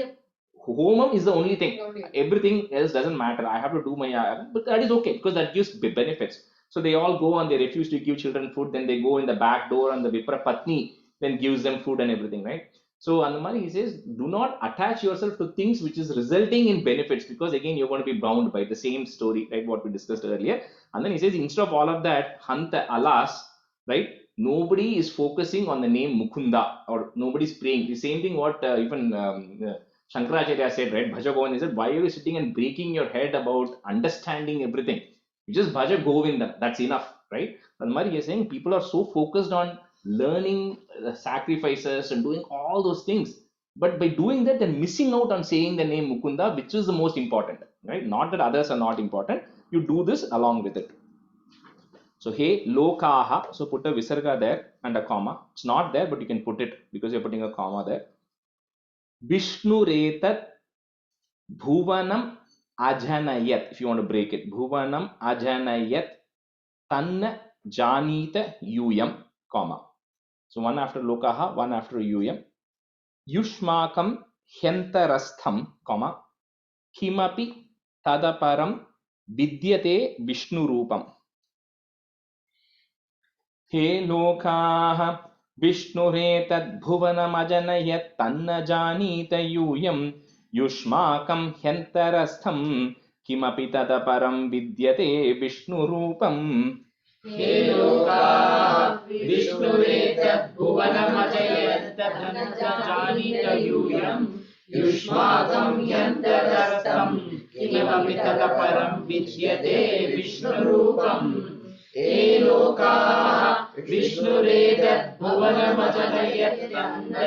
homam is the only thing, everything else doesn't matter, I have to do my, but that is okay because that gives benefits. So they all go and they refuse to give children food, then they go in the back door and the Vipra Patni then gives them food and everything, right? So Anumani, he says, do not attach yourself to things which is resulting in benefits, because again you're going to be bound by the same story, right? What we discussed earlier. And then he says, instead of all of that, Hanta alas, right? Nobody is focusing on the name Mukunda, or nobody's praying. The same thing what even Shankaracharya said, right? Bhaja Govinda, he said, why are you sitting and breaking your head about understanding everything? You just Bhaja Govinda, that's enough, right? Anumani, he is saying people are so focused on learning sacrifices and doing all those things, but by doing that they're missing out on saying the name Mukunda, which is the most important, right? Not that others are not important, you do this along with it. So hey lokaha, so put a visarga there and a comma. It's not there, but you can put it because you're putting a comma there. Vishnu retat bhuvanam ajanayat, if you want to break it, bhuvanam ajanayat tanna janita yuyam, comma. So one after lokaha, one after yuyam. Yushmakam hyantarastham, comma, kimapi tadaparam vidyate Vishnu rupam. He lokaha Vishnuretad bhuvanam ajanayat tanna janita yuyam yushmakam hyantarastham kimapi tadaparam vidyate Vishnu rupam. He loka Vishnuretat bhuvanamajayat janita yuyam yushmakam yantarastam kimapi tadaparam vidyate Vishnurupam. He loka Vishnuretat bhuvanamajayat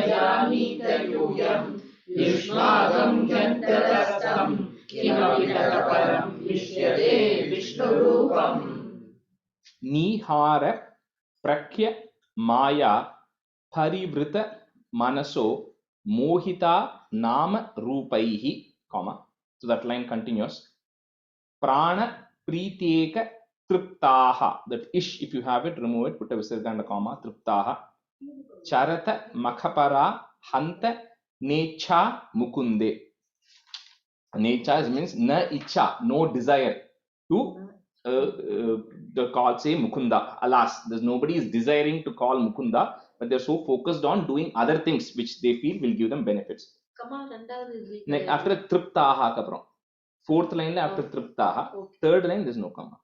janita yuyam yushmakam yantarastam kimapi tadaparam vidyate Vishnurupam. Nihara prakya maya parivrita manaso mohita nama rupaihi, comma. So that line continues. Prana priteka triptaha. That ish, if you have it, remove it, put a visarga and a comma. Triptaha. Charata makhapara hanta necha mukunde. Necha means na icha, no desire to the call, say Mukunda. Alas, there's nobody is desiring to call Mukunda, but they're so focused on doing other things which they feel will give them benefits. Like after triptaha kapram, fourth line after triptaha, third line there's no comma.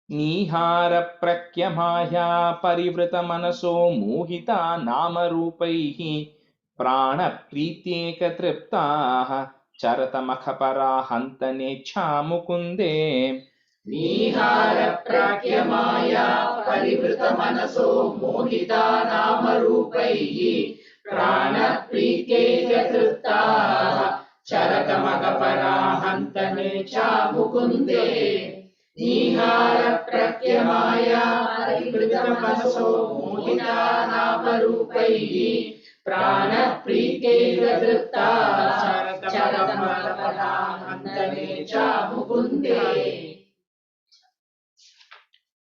Nihara prakyamaya parivrita manaso mohita nama rupaihi prana prityeka triptaha charata makhapara hantane cha mukunde. Nihara prakyamaya parivrita manaso mohita nama rupaihi prana prityeka triptaha charata makhapara hantane cha mukunde. Nihara prakyamaya parivrita manaso mohita nama rupaihi prana prityeka triptaha charata makhapara hantane cha mukunde.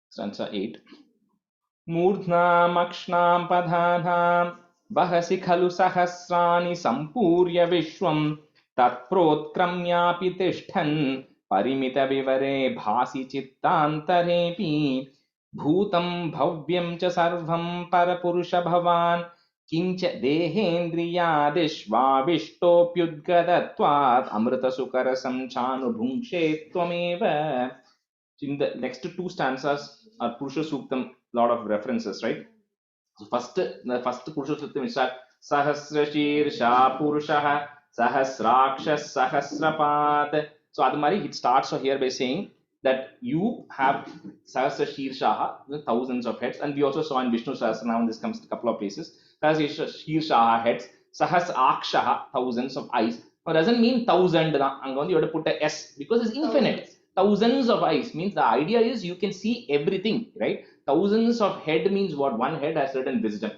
Stanza 8. Murdhnam akshnam padhanam bahasi khalu sahasrani sampurya vishwam tatprotkramyapi tishthan parimita vivare bhasi chittantarepi bhutam bhavyam cha sarvam parapurusha bhavan kincha dehendriyadishvavishtopyudgadatvat amrita sukarasam chanu bhungshe tvameva. In the next two stanzas are Purusha Suktam, lot of references, right? So the first Purusha Suktam is Sahasrashirsha Purushaha Sahasrakshas Sahasrapat. So Adamari, it starts here by saying that you have Sahasrashirshaha, thousands of heads, and we also saw in Vishnu Sahasranam, this comes in a couple of places. Sahasrashirshaha heads, Sahasakshaha, thousands of eyes. Now doesn't mean thousand, you have to put a S because it's infinite. Thousands of eyes means the idea is you can see everything, right? Thousands of head means what? One head has certain wisdom.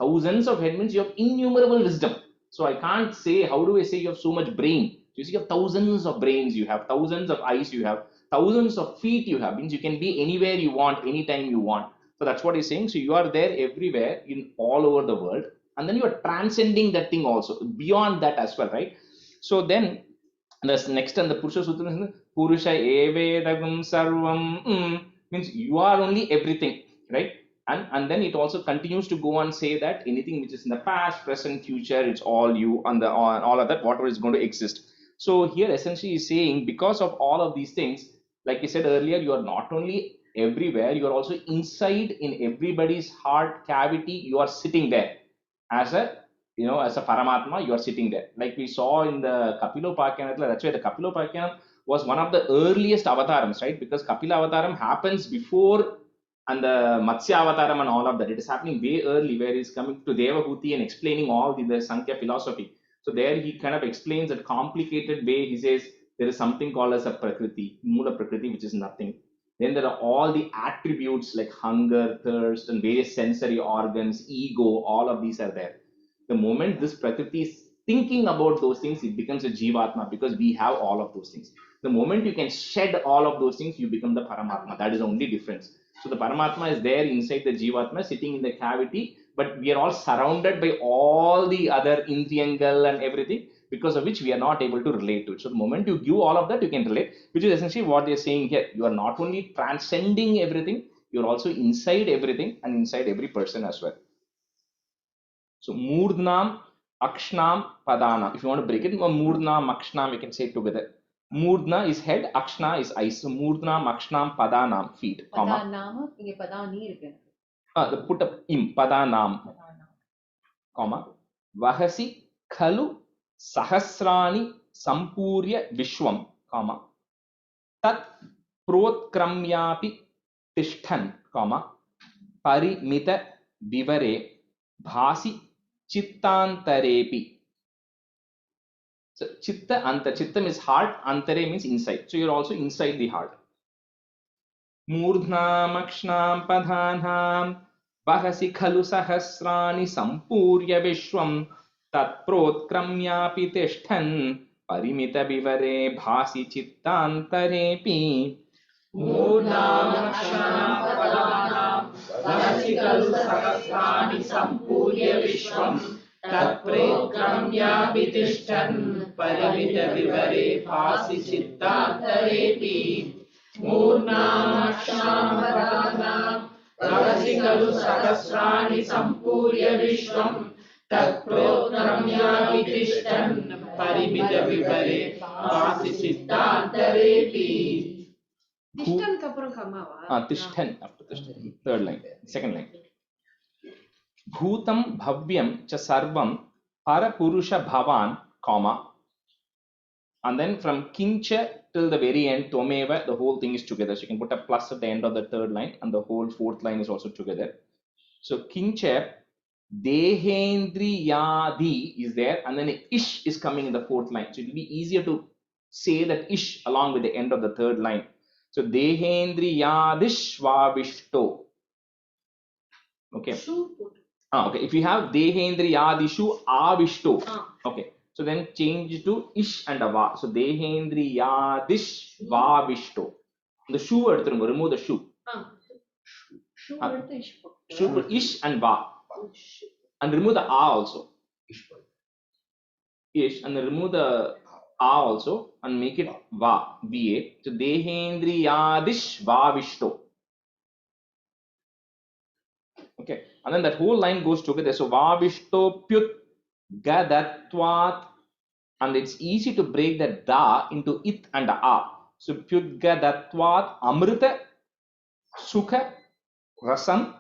Thousands of head means you have innumerable wisdom. So I can't say, how do I say you have so much brain? You see, you have thousands of brains, you have thousands of eyes, you have thousands of feet, you have, means you can be anywhere you want, anytime you want. So that's what he's saying. So you are there everywhere in all over the world, and then you are transcending that thing also beyond that as well, right? So then the next and the Purusha Sutra is Purusha evedagam sarvam, means you are only everything, right? And then it also continues to go and say that anything which is in the past, present, future, it's all you, on all of that, whatever is going to exist. So here essentially is saying, because of all of these things, like I said earlier, you are not only everywhere, you are also inside in everybody's heart cavity. You are sitting there as a, as a Paramatma. You are sitting there, like we saw in the Kapilopakhyanatla. That's why the Kapilopakhyanam was one of the earliest avatarams, right? Because Kapila avataram happens before, and the Matsya avataram and all of that, it is happening way early, where he's coming to Devahuti and explaining all the Sankhya philosophy. So there he kind of explains that complicated way. He says there is something called as a Prakriti, Mula Prakriti, which is nothing. Then there are all the attributes like hunger, thirst, and various sensory organs, ego, all of these are there. The moment this Prakriti is thinking about those things, it becomes a Jivatma, because we have all of those things. The moment you can shed all of those things, you become the Paramatma. That is the only difference. So the Paramatma is there inside the Jivatma, sitting in the cavity, but we are all surrounded by all the other Indriyangal and everything, because of which we are not able to relate to it. So the moment you give all of that, you can relate, which is essentially what they're saying here. You are not only transcending everything, you're also inside everything and inside every person as well. So Murdnam, Akshnam, Padana. If you want to break it, Murdnam, Akshnam, we can say it together. Murdna is head, Akshna is eyes. So Murdnam, Akshnam, Padanam, feet. Padanam, inge padani irukku. Put up im, Padanam, comma. Vahasi khalu sahasrani sampurya vishwam, comma. Tat protkramyapi tishthan, comma. Parimita vivare bhasi chittantarepi. So chitta anta, chittam is heart, antare means inside. So you're also inside the heart. Murdhnam akshnam padhanam vahasi khalu sahasrani sampurya vishwam tat protkramyapi tishthan parimita vivare bhasi chittantarepi. Murnam akshanam padanam vasikalu sahasrani sampurya vishwam tat prokramya vitishtan parimita vivare bhasi chittantarepi. Murnam akshanam padanam vasikalu sahasrani sampurya vishwam tat prokramya vitishtan parimita vivare bhasi chittantarepi. Tishtanக்கு அப்புறம் கம்மாவா? Tishtan after Tishtan. Third line, second line. Bhutam bhavyam cha sarvam parapurusha bhavan, comma. And then from kincha till the very end, tomeva, the whole thing is together. So you can put a plus at the end of the third line, and the whole fourth line is also together. So kincha dehendriyadi is there, and then ish is coming in the fourth line. So it will be easier to say that ish along with the end of the third line. So dehendriyadishvavishto. Okay. Okay. If you have dehendriyadishu avishto. Okay. So then change to ish and ava. So dehendriyadishvavishto. The shoe எடுத்துருங்க, remove the shoe. Shoe எடுத்து ish போட்டு. Shoe ish and va. And remove the a also. Ish and then remove the A also, and make it Va, Va. So Dehendriyadish Vavishto. Okay, and then that whole line goes together. So Vavishto Pyut Gadatvat, and it's easy to break that Da into It and A. So Pyut Gadatvat Amrita Sukha Rasam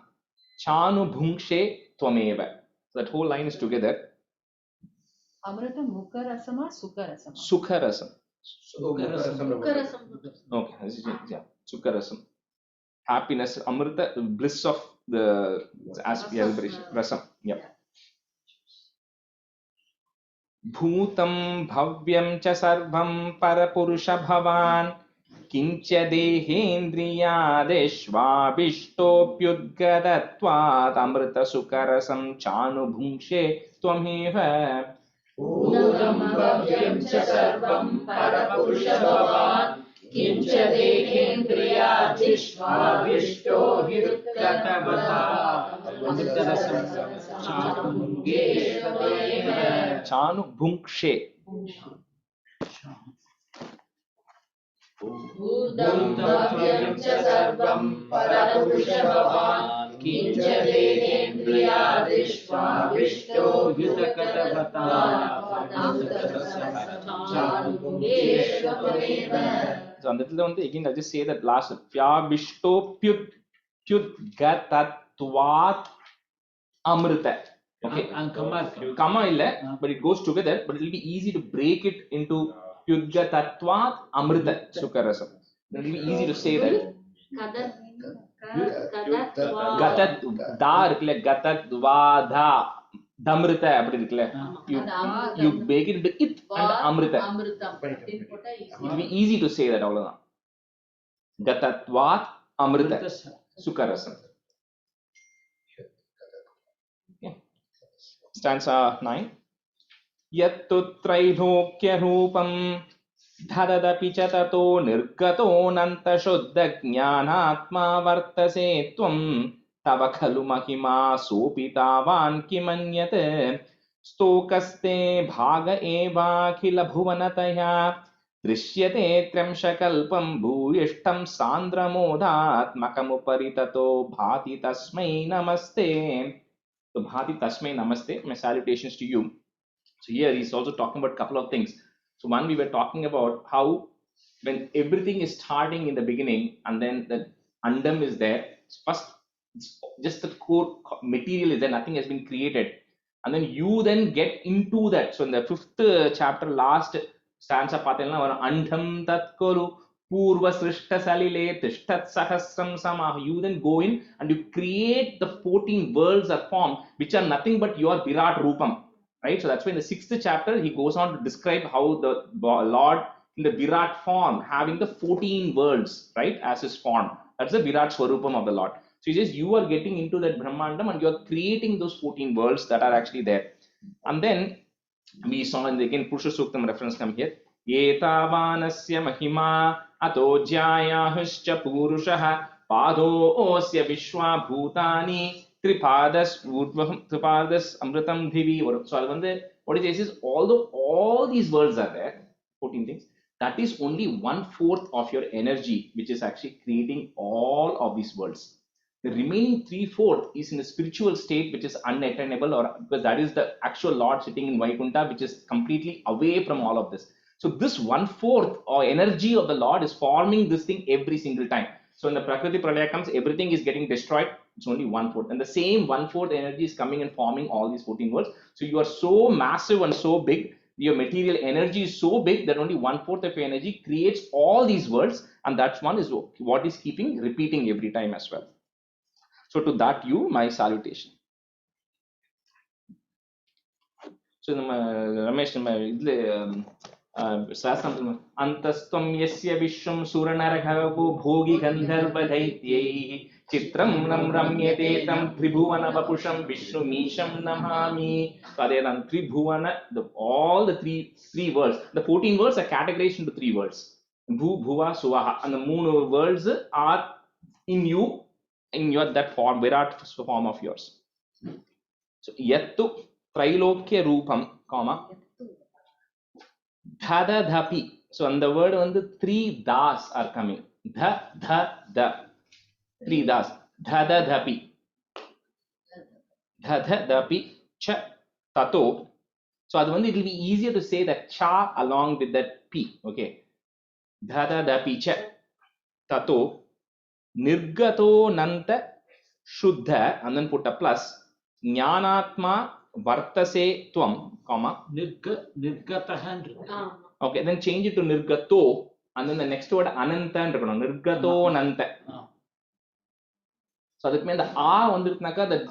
Chanu Bhungshe Twameva. So that whole line is together. Amrita Mukha Rasama, Sukha Rasama. Sukha Rasam. Mukarasam. Okay, yeah, Sukha Rasam. Happiness, Amrita, bliss of the celebration. Rasam. Yeah. Bhutam bhavyam cha sarvam parapurusha bhavan kincha dehendriyadeshvabhishtopyudgadatvat amrita sukarasam chanu bhungshe tvameva. Bhutam bhavyam cha sarvam parapurusha bhavan kincha dehendriyadishvabhishto hirukatavata amritarasam Chanu bhungshe. Bhutam bhavyam cha sarvam parapurusha bhavan kincha dehendriyadishvabhishto hirukatavata So on that again, I'll just say that last Vyabhishto Pyudgatatvat Amrita. Okay, Kama illa, but it goes together, but it will be easy to break it into Pyudgatatvat Amrita Sukarasam. It will be easy to say that. Gatat Da irukle Gatat Vada Damrita அப்படி இருக்குல்ல, you make it into It and Amrita. It will be easy to say that அவ்வளவுதான். Gatatvat Amrita Sukarasam. Stanza 9. Yattu trailokya rupam dhadadapi cha tato nirgato nanta shuddha jnanatma vartase tvam tava khalu mahima sopitavan kimanyate stokaste bhaga eva khila bhuvanataya drishyate tramshakalpam bhuyishtam sandramodhatmakam tato bhati tasmai namaste. So Bhati Tasmai Namaste, my salutations to you. So here he's also talking about a couple of things. So one, we were talking about how when everything is starting in the beginning and then the Andam is there, first it's just the core material is there, nothing has been created. And then you then get into that. So in the 5th chapter, last stanza, Andam Tatkolu Purva Srishta Salile Tishtat Sahasram Samah. You then go in and you create the 14 worlds or form which are nothing but your Virat Rupam. Right? So that's why in the 6th chapter he goes on to describe how the Lord in the Virat form having the 14 worlds, right, as his form. That's the Virat Swarupam of the Lord. So he says you are getting into that Brahmandam and you are creating those 14 worlds that are actually there. And then we saw in the again Purusha Suktam reference come here. Etavanasya mahima ato jayahuscha purushah pado osya vishwa bhutani tripadas amritam dhivi. So what it says is although all these worlds are there, 14 things, that is only 1/4 of your energy which is actually creating all of these worlds. The remaining 3/4 is in a spiritual state which is unattainable, or because that is the actual Lord sitting in Vaikuntha, which is completely away from all of this. So this 1/4 or energy of the Lord is forming this thing every single time. So when the Prakriti Pralaya comes, everything is getting destroyed. It's only 1/4. And the same 1/4 energy is coming and forming all these 14 worlds. So you are so massive and so big. Your material energy is so big that only 1/4 of your energy creates all these worlds. And that's one is what is keeping repeating every time as well. So to that you, my salutation. So Ramesh, Antastam yasya vishwam suranaraghavu bhogi gandharva daityaihi chitram ramyate tam tribhuvana vapusham vishnu misham namami. So there are tribhuvana, all the three words. The 14 words are categorized into 3 words. Bhu, bhuva, suvaha. And the 3 words are in you, in your that form, Virat form of yours. So yattu trailokya rupam, comma. Dhadadhapi. So on the word on the 3 das are coming. Da. 3 das. Dhadadhapi. Dhadadapi cha tato. So it will be easier to say that cha along with that p. Okay. Dhadadapi cha tato nirgato nanta shuddha, and then put a plus. Jnanatma vartase tvam, comma. Nirgataha. Okay, then change it to nirgato, and then the next word ananta nirgato nanta. So that means the a vandiruknaka that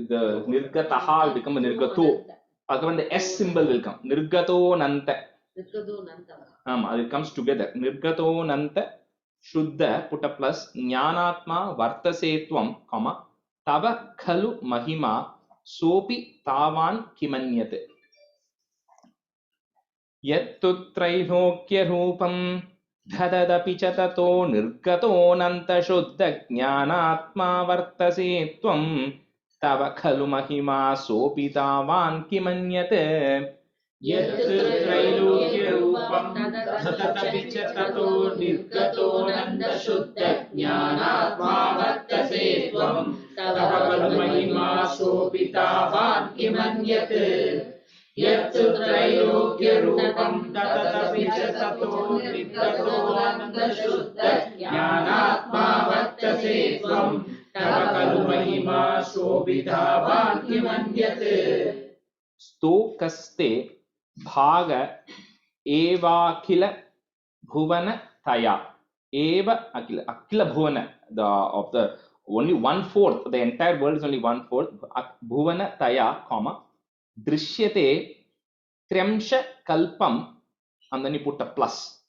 the nirgataha will become a nirgato. Again the s symbol will come. Nirgato nanta. It comes together. Nirgato nanta shuddha, put a plus. Jnanatma vartase tvam, comma. Tava khalu mahima sopi tavan kimanyate. Yattu trailokya rupam dhadadapi cha tato nirgato nanta shuddha jnanatma vartase tvam tava khalu mahima sopi tavan kimanyate. Yattu trailokya rupam dhadadapi cha tato nirgato nanta shuddha jnanatma vartase tvam tava khalu mahima sopi tavan kimanyate. Yattu trailokya rupam tadadapi cha tato nirgato nanta shuddha jnanatma vartase tvam tava khalu mahima sobhitavan kimanyate. Stokaste bhaga evakhila bhuvana taya. Eva akila bhuvana, of the only 1/4, the entire world is only 1/4. Bhuvana taya, comma. Drishyate tryamsha kalpam, and then you put a plus,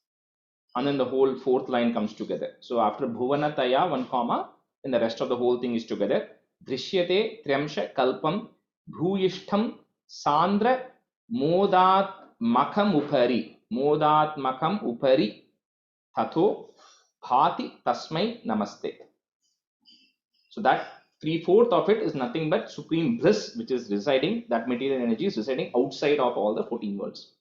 and then the whole 4th line comes together. So after bhuvanataya 1 comma, and the rest of the whole thing is together. Drishyate tryamsha kalpam bhuyishtham sandra modat makam upari tatho bhati tasmai namaste. So that 3/4 of it is nothing but supreme bliss, which is residing, that material energy is residing outside of all the 14 worlds.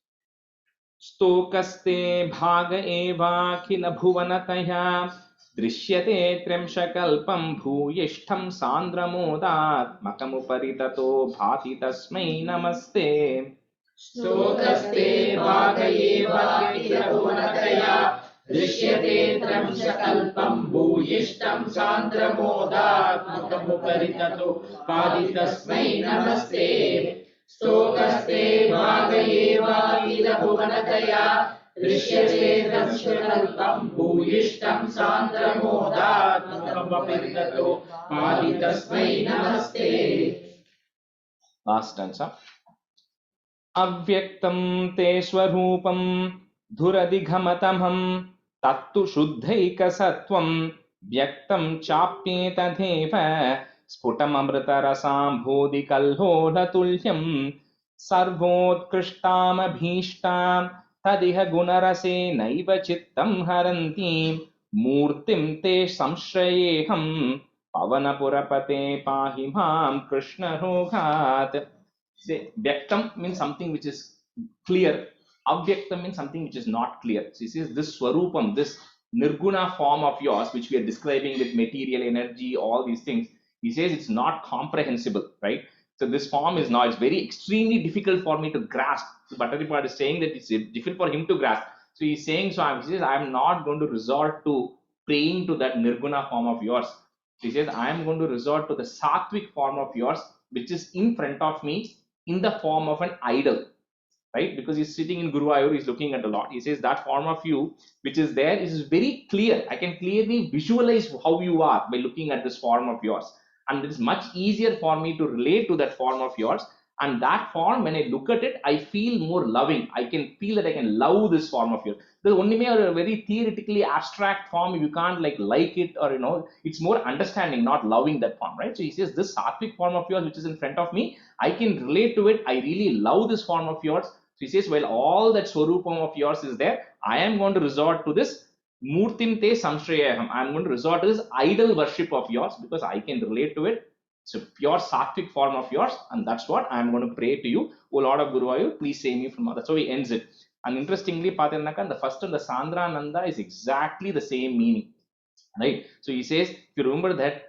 Stokaste bhaga eva khila bhuvanataya drishyate trimshakalpam bhuyishtham sandramodat makamupari tato bhati tasmai namaste. Stokaste bhaga eva khila bhuvanataya drishyate tramshakalpam bhuyishtam sandramodat makamupari tato bhati tasmai namaste. Stokaste bhaga eva khila bhuvanataya drishyate tramshakalpam bhuyishtam sandramodat makamupari tato bhati tasmai namaste. Last stanza. Avyaktam te swarupam dhuradighamatamham tattu shuddhaika sattvam vyaktam chapyetadheva sputam amritarasam bodhi kalhola tulyam sarvodkrishtam abhishtam tadiha gunarase naiva chittam haranti murtim te samshrayeham pavanapurapate pahi mam krishna roghat. Say Vyaktam means something which is clear. Avyaktam means something which is not clear. So he says this Swarupam, this Nirguna form of yours, which we are describing with material energy, all these things, he says it's not comprehensible, right? So this form is not, it's very extremely difficult for me to grasp. So Bhattaripad is saying that it's difficult for him to grasp. So he's saying, he says, I'm not going to resort to praying to that Nirguna form of yours. He says, I am going to resort to the Sattvic form of yours, which is in front of me, in the form of an idol, right? Because he's sitting in Guruvayur, he's looking at a lot. He says that form of you, which is there, is very clear. I can clearly visualize how you are by looking at this form of yours. And it is much easier for me to relate to that form of yours. And that form, when I look at it, I feel more loving. I can feel that I can love this form of yours. The only a very theoretically abstract form, you can't like it, or it's more understanding, not loving that form, right? So he says this sattvic form of yours, which is in front of me, I can relate to it. I really love this form of yours. So he says, well, all that swarupam of yours is there. I am going to resort to this murtim te samshrayaham. I am going to resort to this idol worship of yours because I can relate to it. It's a pure sattvic form of yours, and that's what I am going to pray to you. O Lord of Guruvayur, please save me from that. That's how he ends it. And interestingly, the first and the Sandrananda is exactly the same meaning, right? So he says, if you remember that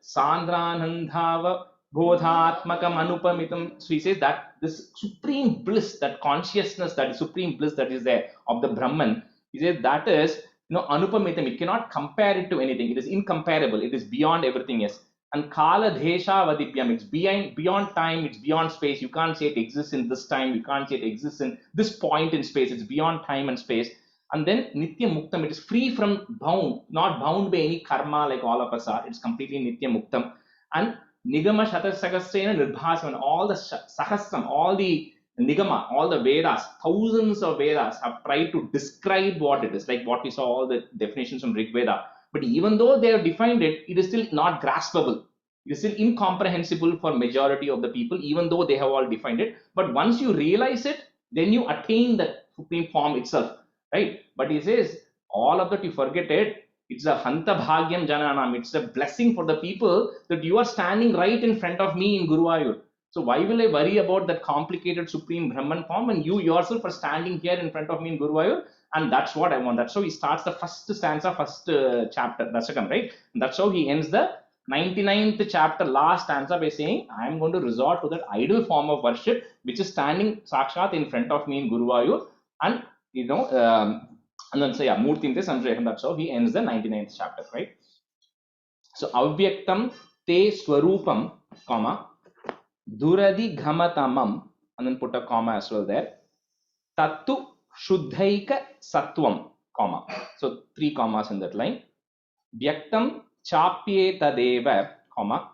Sandranandhava Bodhatmakam Anupamitam. So he says that this supreme bliss, that consciousness, that supreme bliss that is there of the Brahman, he says that is, Anupamitam. It cannot compare it to anything. It is incomparable. It is beyond everything else. And Kala Dhesha Vadipyam, it's beyond time, it's beyond space. You can't say it exists in this time, you can't say it exists in this point in space. It's beyond time and space. And then Nitya Muktam, it is free from bound, not bound by any karma like all of us are. It's completely Nitya Muktam. And Nigama Shatasakasrena Nirbhasam, all the Sahasram, all the Nigama, all the Vedas, thousands of Vedas have tried to describe what it is, like what we saw all the definitions from Rig Veda. But even though they have defined it, it is still not graspable. It is still incomprehensible for majority of the people, even though they have all defined it. But once you realize it, then you attain the supreme form itself, right? But he says, all of that you forget it. It's a Hanta Bhagyam Jananam. It's a blessing for the people that you are standing right in front of me in Guruvayur. So why will I worry about that complicated supreme Brahman form when you yourself are standing here in front of me in Guruvayur? And that's what I want. That's how he starts the first stanza, first chapter, Dasakam, right? And that's how he ends the 99th chapter, last stanza by saying, I am going to resort to that idol form of worship, which is standing Sakshat in front of me in Guruvayur. And, and then say, yeah, Murtinte Samshayam. That's how he ends the 99th chapter, right? So, Avyaktam te swarupam, comma, duradi ghamatamam, and then put a comma as well there. Tattu Shuddhaika Sattvam, comma. So 3 commas in that line. Vyaktam Chapye Tadeva, comma.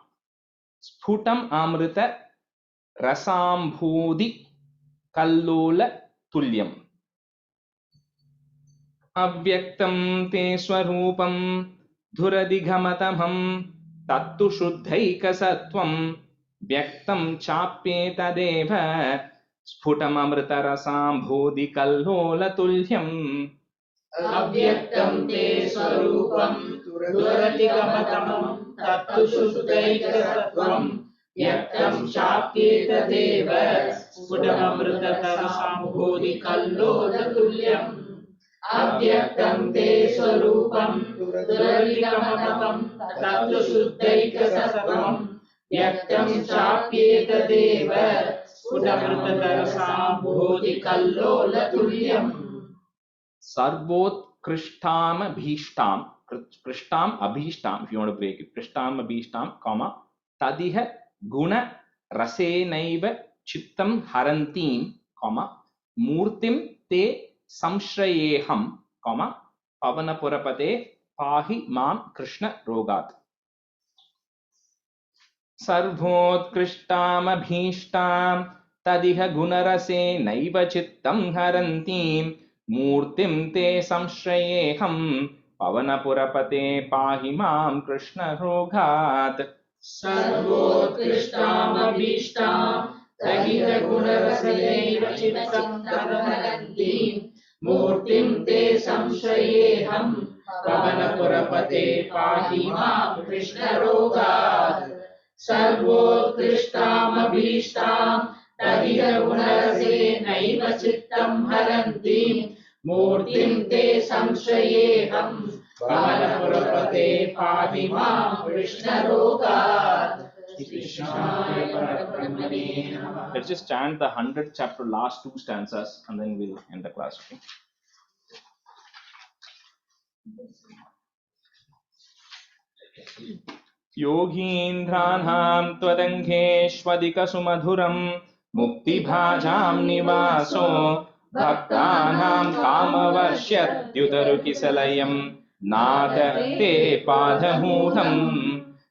Sphutam Amrita Rasambhudi Kallola Tulyam. Avyaktam Te Swarupam Dhuradhigamatamam Tattu Shuddhaika Sattvam Vyaktam Chapye Tadeva Sphutam Amrita Rasam Bhodhi Kallola Tulyam. Avyaktam te swarupam duradhigamatamam tattu shuddhaika sattvam vyaktam chapyeta deva sphutam amritatarasam bodhi kallola tulyam. Avyaktam te swarupam duradhigamatamam tattu shuddhaika sattvam vyaktam chapyeta deva sphutam bodhi kallola tulyam. Sarvot Krishtam Abhishtam, Krishtam Abhishtam, if you want to break it, Krishtam Abhishtam, comma, Tadiha Guna Rasenaiva Chittam Harantim, comma, Murtim Te Samshrayeham, comma, Pavanapurapate Pahi Mam Krishna Rogat. Sarvot Krishtam Abhishtam, Tadiha Guna Rasenaiva Chittam Harantim, Murtim te samshrayeham pavanapurapate pahi mam Krishna rogat. Sarvotkristam abhishtam tadita gunarasanaiva chittam harantim murtim te samshrayeham pavanapurapate pahi mam Krishna rogat. Sarvotkristam abhishtam tadita gunarasanaiva chittam harantim murtim te samshrayeham pavanapurapate pahi mam Krishna rogat. Let's just chant the 100th chapter, last 2 stanzas, and then we'll end the class. Okay? Yogindranam tvadangheshwadika sumadhuram muktibhajam nivaso bhaktanam kamavarshyadyudarukisalayam nada te padamudam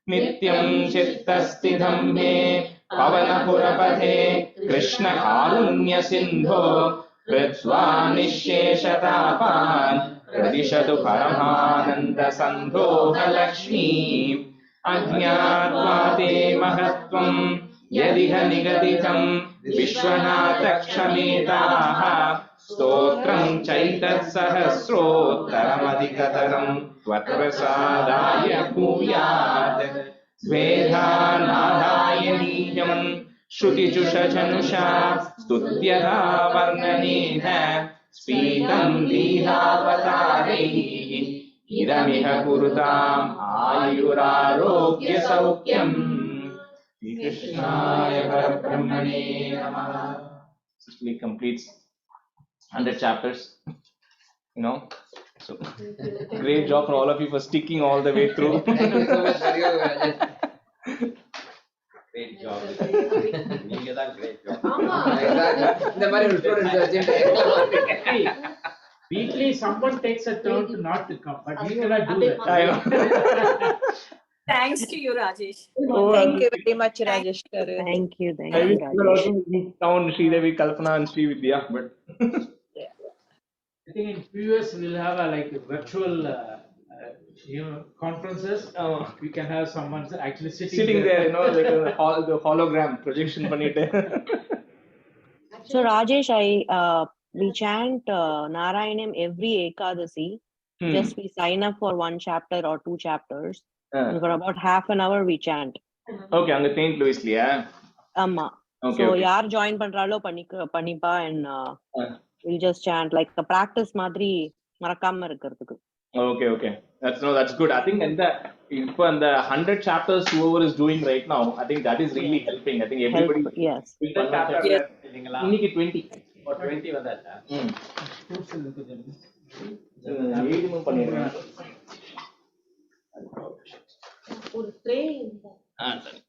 nityam chittasthidham me pavanapurapathe krishna karunya sindho kritvā nisheshatapan pradishatu paramananda sandhoha lakshmi Ajñātvā te mahatvam yadiha nigaditam vishwanatha kshametāha stotram chaitat sahasrottaram adhikataram tvatprasadāya bhūyāt Vedhanādāyanīyam shruti jusha janusha stutyara varnanena Spitam Dehavatadaihi Idamiha Kurutam Ayurarogya Saukyam. Shri Krishnaya Parabrahmane Namaha. Successfully completes 100 chapters. You know, so great job for all of you for sticking all the way through. Thank you so much, Rajesh. Great job. நீங்க தான் great job. ஆமா Exactly. இந்த மாதிரி ஒரு students வச்சுட்டு Weekly, someone takes a turn to not to come, but we cannot do that. I know. Thanks to you, Rajesh. Thank you very much, Rajesh. Thank you, I wish you were also in town, Sridevi, Kalpana, and Sri Vidya, but I think in few years we'll have a virtual conferences. We can have someone actually sitting there, you know, like the hologram projection பண்ணிட்டு. So Rajesh, we chant Narayaneeyam every Ekadasi. Just we sign up for one chapter or two chapters. And for about half an hour we chant. Okay, அங்க St. Louisலயா? ஆமா. Okay, So okay. யார் join பண்றாலோ பண்ணிப்பா and we'll just chant like a practice மாதிரி மறக்காம இருக்கிறதுக்கு. Okay, okay. That's good. I think and the 100 chapters whoever is doing right now, I think that is really helping. I think everybody. Yes. இந்த chapter Yes. இல்லீங்களா? இன்னைக்கு 20. or 20 வந்தாச்சா? எழுதியும் பண்ணிடுறேன். ஒரு ட்ரே இருந்தா சரி.